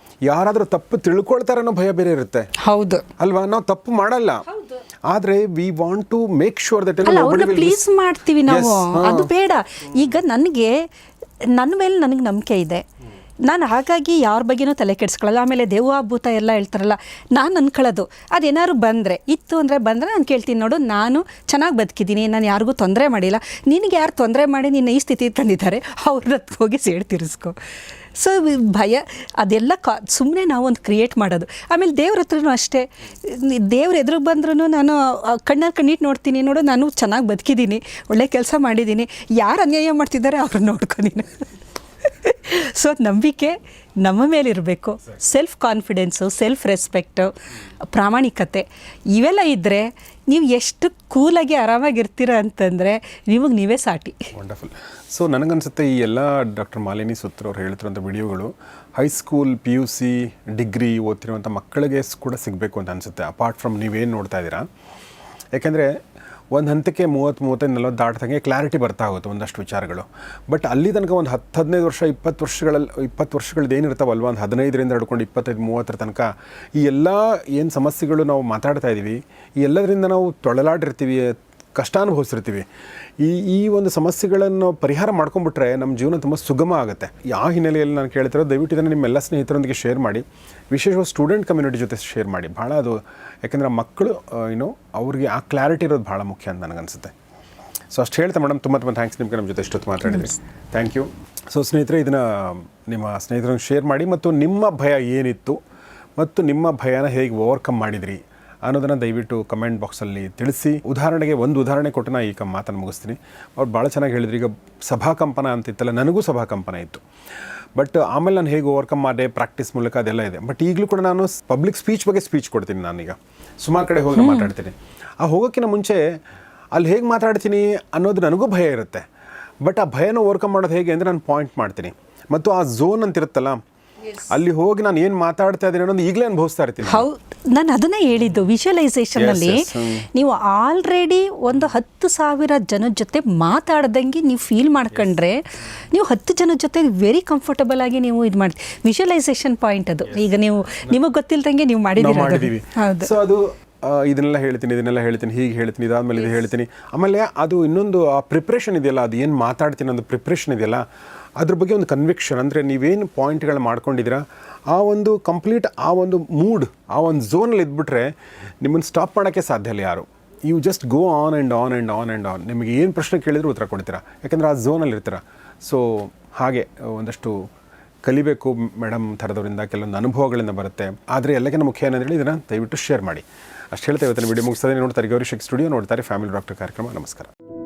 S2: ಯಾರಾದರೂ ತಪ್ಪು ತಿಳ್ಕೊಳ್ತಾರೆ ಅನ್ನೋ ಭಯ ಬೇರೆ ಇರುತ್ತೆ.
S1: ಹೌದು
S2: ಅಲ್ವಾ? ನಾವು ತಪ್ಪು ಮಾಡಲ್ಲ, ಆದರೆ we want to make sure that
S1: please ಮಾಡ್ತೀವಿ ನಾವು. ಅದು ಬೇಡ. ಈಗ ನನಗೆ ನನ್ನ ಮೇಲೆ ನನಗೆ ನಂಬಿಕೆ ಇದೆ, ನಾನು ಹಾಗಾಗಿ ಯಾರ ಬಗ್ಗೆನೂ ತಲೆ ಕೆಡಿಸ್ಕೊಳ್ಳಲ್ಲ. ಆಮೇಲೆ ದೇವಾಭೂತ ಎಲ್ಲ ಹೇಳ್ತಾರಲ್ಲ, ನಾನು ಅನ್ಕೊಳ್ಳೋದು ಅದೇನಾದ್ರು ಬಂದರೆ ನಾನು ಕೇಳ್ತೀನಿ, ನೋಡು ನಾನು ಚೆನ್ನಾಗಿ ಬದುಕಿದ್ದೀನಿ, ನಾನು ಯಾರಿಗೂ ತೊಂದರೆ ಮಾಡಿಲ್ಲ, ನಿನಗೆ ಯಾರು ತೊಂದರೆ ಮಾಡಿ ನಿನ್ನ ಈ ಸ್ಥಿತಿ ತಂದಿದ್ದಾರೆ ಅವ್ರ ಹೋಗಿ ಸೇಡ್ ತಿರ್ಸ್ಕೊ. ಸೊ ಭಯ ಅದೆಲ್ಲ ಸುಮ್ಮನೆ ನಾವೊಂದು ಕ್ರಿಯೇಟ್ ಮಾಡೋದು. ಆಮೇಲೆ ದೇವ್ರ ಹತ್ರನೂ ಅಷ್ಟೇ, ದೇವ್ರ ಎದುರಿಗೆ ಬಂದ್ರೂ ನಾನು ಕಣ್ಣಲ್ಲಿ ಕಣ್ಣಿಟ್ಟು ನೋಡ್ತೀನಿ, ನೋಡು ನಾನು ಚೆನ್ನಾಗಿ ಬದುಕಿದ್ದೀನಿ, ಒಳ್ಳೆ ಕೆಲಸ ಮಾಡಿದ್ದೀನಿ, ಯಾರು ಅನ್ಯಾಯ ಮಾಡ್ತಿದ್ದಾರೆ ಅವ್ರನ್ನ ನೋಡ್ಕೊ ನೀನು. ಸೊ ನಂಬಿಕೆ ನಮ್ಮ ಮೇಲಿರಬೇಕು, ಸೆಲ್ಫ್ ಕಾನ್ಫಿಡೆನ್ಸು, ಸೆಲ್ಫ್ ರೆಸ್ಪೆಕ್ಟು, ಪ್ರಾಮಾಣಿಕತೆ ಇವೆಲ್ಲ ಇದ್ದರೆ ನೀವು ಎಷ್ಟು ಕೂಲಾಗಿ ಆರಾಮಾಗಿರ್ತೀರ ಅಂತಂದರೆ ನಿಮಗೆ ನೀವೇ ಸಾಟಿ.
S2: ವಂಡರ್ಫುಲ್. ಸೊ ನನಗನ್ಸುತ್ತೆ ಈ ಎಲ್ಲ ಡಾಕ್ಟರ್ ಮಾಲಿನಿ ಸುತ್ರ ಅವ್ರು ಹೇಳ್ತಿರೋಂಥ ವಿಡಿಯೋಗಳು ಹೈಸ್ಕೂಲ್, PUC, ಡಿಗ್ರಿ ಓದ್ತಿರುವಂಥ ಮಕ್ಕಳಿಗೆ ಕೂಡ ಸಿಗಬೇಕು ಅಂತ ಅನಿಸುತ್ತೆ, ಅಪಾರ್ಟ್ ಫ್ರಮ್ ನೀವೇನು ನೋಡ್ತಾ ಇದ್ದೀರಾ. ಯಾಕೆಂದರೆ ಒಂದು ಹಂತಕ್ಕೆ 30-35-40 ದಾಟ್ದಂಗೆ ಕ್ಲಾರಿಟಿ ಬರ್ತಾ ಹೋಗುತ್ತೆ ಒಂದಷ್ಟು ವಿಚಾರಗಳು. ಬಟ್ ಅಲ್ಲಿ ತನಕ ಒಂದು 10-15 ವರ್ಷ 20 ವರ್ಷಗಳದ್ದು ಏನಿರ್ತಾವಲ್ವ, ಒಂದು 15ರಿಂದ ಹಿಡ್ಕೊಂಡು 25-30 ತನಕ ಈ ಎಲ್ಲ ಏನು ಸಮಸ್ಯೆಗಳು ನಾವು ಮಾತಾಡ್ತಾ ಇದ್ದೀವಿ, ಈ ಎಲ್ಲದರಿಂದ ನಾವು ತೊಳಲಾಡಿರ್ತೀವಿ, ಕಷ್ಟ ಅನುಭವಿಸಿರ್ತೀವಿ. ಈ ಒಂದು ಸಮಸ್ಯೆಗಳನ್ನು ಪರಿಹಾರ ಮಾಡ್ಕೊಂಡ್ಬಿಟ್ರೆ ನಮ್ಮ ಜೀವನ ತುಂಬ ಸುಗಮ ಆಗುತ್ತೆ. ಆ ಹಿನ್ನೆಲೆಯಲ್ಲಿ ನಾನು ಕೇಳ್ತಿರೋ, ದಯವಿಟ್ಟು ಇದನ್ನು ನಿಮ್ಮೆಲ್ಲ ಸ್ನೇಹಿತರೊಂದಿಗೆ ಶೇರ್ ಮಾಡಿ, ವಿಶೇಷವಾಗಿ ಸ್ಟೂಡೆಂಟ್ ಕಮ್ಯುನಿಟಿ ಜೊತೆ ಶೇರ್ ಮಾಡಿ. ಭಾಳ ಅದು ಯಾಕೆಂದರೆ ಮಕ್ಕಳು ಅವ್ರಿಗೆ ಆ ಕ್ಲಾರಿಟಿ ಇರೋದು ಭಾಳ ಮುಖ್ಯ ಅಂತ ನನಗನ್ಸುತ್ತೆ. ಸೊ ಅಷ್ಟು ಹೇಳ್ತಾ ಮೇಡಮ್, ತುಂಬ ಥ್ಯಾಂಕ್ಸ್ ನಿಮಗೆ ನಮ್ಮ ಜೊತೆ ಇಷ್ಟೊತ್ತು ಮಾತಾಡಿದ್ರಿ. Thank you. ಸೊ ಸ್ನೇಹಿತರೆ, ಇದನ್ನು ನಿಮ್ಮ ಸ್ನೇಹಿತರನ್ನು ಶೇರ್ ಮಾಡಿ, ಮತ್ತು ನಿಮ್ಮ ಭಯ ಏನಿತ್ತು ಮತ್ತು ನಿಮ್ಮ ಭಯನ ಹೇಗೆ ಓವರ್ಕಮ್ ಮಾಡಿದ್ರಿ ಅನ್ನೋದನ್ನು ದಯವಿಟ್ಟು ಕಮೆಂಟ್ ಬಾಕ್ಸಲ್ಲಿ ತಿಳಿಸಿ. ಒಂದು ಉದಾಹರಣೆ ಕೊಟ್ಟು ನಾನು ಈ ಮಾತನ್ನು ಮುಗಿಸ್ತೀನಿ. ಅವ್ರು ಭಾಳ ಚೆನ್ನಾಗಿ ಹೇಳಿದ್ರು. ಈಗ ಸಭಾಕಂಪನ ಅಂತಿತ್ತಲ್ಲ, ನನಗೂ ಸಭಾಕಂಪನ ಇತ್ತು. ಬಟ್ ಆಮೇಲೆ ನಾನು ಹೇಗೆ ಓವರ್ಕಮ್ ಮಾಡಿದೆ, ಪ್ರಾಕ್ಟೀಸ್ ಮೂಲಕ ಅದೆಲ್ಲ ಇದೆ. ಬಟ್ ಈಗಲೂ ಕೂಡ ನಾನು ಪಬ್ಲಿಕ್ ಸ್ಪೀಚ್ ಬಗ್ಗೆ ಸ್ಪೀಚ್ ಕೊಡ್ತೀನಿ. ನಾನೀಗ ಸುಮಾರು ಕಡೆ ಹೋಗಿ ಮಾತಾಡ್ತೀನಿ. ಆ ಹೋಗೋಕ್ಕಿಂತ ಮುಂಚೆ ಅಲ್ಲಿ ಹೇಗೆ ಮಾತಾಡ್ತೀನಿ ಅನ್ನೋದು ನನಗೂ ಭಯ ಇರುತ್ತೆ. ಬಟ್ ಆ ಭಯನ ಓವರ್ಕಮ್ ಮಾಡೋದು ಹೇಗೆ ಅಂದರೆ ನಾನು ಪಾಯಿಂಟ್ ಮಾಡ್ತೀನಿ, ಮತ್ತು ಆ ಝೋನ್ ಅಂತಿರುತ್ತಲ್ಲ, ಅಲ್ಲಿ ಹೋಗಿ ನಾನು ಏನು ಮಾತಾಡ್ತಾ ಇದ್ದೀನಿ ಅನ್ನೋದು ಈಗಲೇ ಅನುಭವಿಸ್ತಾ ಇರ್ತೀನಿ.
S1: ಹೌದು, ನಾನು ಅದನ್ನೇ ಹೇಳಿದ್ದು. ವಿಜುವಲೈಸೇಷನಲ್ಲಿ ನೀವು ಆಲ್ರೆಡಿ ಒಂದು 10,000 ಜನದ ಜೊತೆ ಮಾತಾಡ್ದಂಗೆ ನೀವು ಫೀಲ್ ಮಾಡ್ಕೊಂಡ್ರೆ ನೀವು 10 ಜನದ ಜೊತೆ ವೆರಿ ಕಂಫರ್ಟಬಲ್ ಆಗಿ ನೀವು ಇದು ಮಾಡ್ತೀವಿ. ವಿಜುವಲೈಸೇಷನ್ ಪಾಯಿಂಟ್ ಅದು. ಈಗ ನಿಮಗೆ ಗೊತ್ತಿಲ್ದಂಗೆ ನೀವು ಮಾಡಿದ್ದೀವಿ. ಹೌದು.
S2: ಸೊ ಅದು ಇದನ್ನೆಲ್ಲ ಹೇಳ್ತೀನಿ, ಹೀಗೆ ಹೇಳ್ತೀನಿ, ಇದಾದ್ಮೇಲೆ ಇದು ಹೇಳ್ತೀನಿ. ಆಮೇಲೆ ಅದು ಇನ್ನೊಂದು ಆ ಪ್ರಿಪ್ರೇಷನ್ ಇದೆಯಲ್ಲ, ಅದು ಏನು ಮಾತಾಡ್ತೀನಿ ಅನ್ನೋದು ಪ್ರಿಪ್ರೇಷನ್ ಇದೆಯಲ್ಲ, ಅದ್ರ ಬಗ್ಗೆ ಒಂದು ಕನ್ವಿಕ್ಷನ್. ಅಂದರೆ ನೀವೇನು ಪಾಯಿಂಟ್ಗಳು ಮಾಡ್ಕೊಂಡಿದ್ದೀರಾ, ಆ ಒಂದು ಕಂಪ್ಲೀಟ್ ಆ ಒಂದು ಮೂಡ್, ಆ ಒಂದು ಝೋನಲ್ಲಿ ಇದ್ಬಿಟ್ರೆ ನಿಮ್ಮನ್ನು ಸ್ಟಾಪ್ ಮಾಡೋಕ್ಕೆ ಸಾಧ್ಯ ಇಲ್ಲ ಯಾರು. You just go on and on and on and on. ನಿಮಗೆ ಏನು ಪ್ರಶ್ನೆ ಕೇಳಿದ್ರು ಉತ್ತರ ಕೊಡ್ತೀರಾ, ಯಾಕೆಂದರೆ ಆ ಝೋನಲ್ಲಿ ಇರ್ತೀರ. ಸೊ ಹಾಗೆ ಒಂದಷ್ಟು ಕಲಿಬೇಕು ಮೇಡಮ್ ಥರದವರಿಂದ, ಕೆಲವೊಂದು ಅನುಭವಗಳಿಂದ ಬರುತ್ತೆ. ಆದರೆ ಎಲ್ಲಕ್ಕಿಂತ ಮುಖ್ಯ ಏನಂದೇಳಿ ಇದನ್ನು ದಯವಿಟ್ಟು ಶೇರ್ ಮಾಡಿ. ಅಷ್ಟು ಹೇಳ್ತಾ ಇವತ್ತಿನ ವಿಡಿಯೋ ಮುಗಿಸ್ತದೆ. ನೋಡ್ತಾರೆ ಗೌರಿ ಶೇಖ್ ಸ್ಟುಡಿಯೋ, ನೋಡ್ತಾರೆ ಫ್ಯಾಮಿಲಿ ಡಾಕ್ಟರ್ ಕಾರ್ಯಕ್ರಮ. ನಮಸ್ಕಾರ.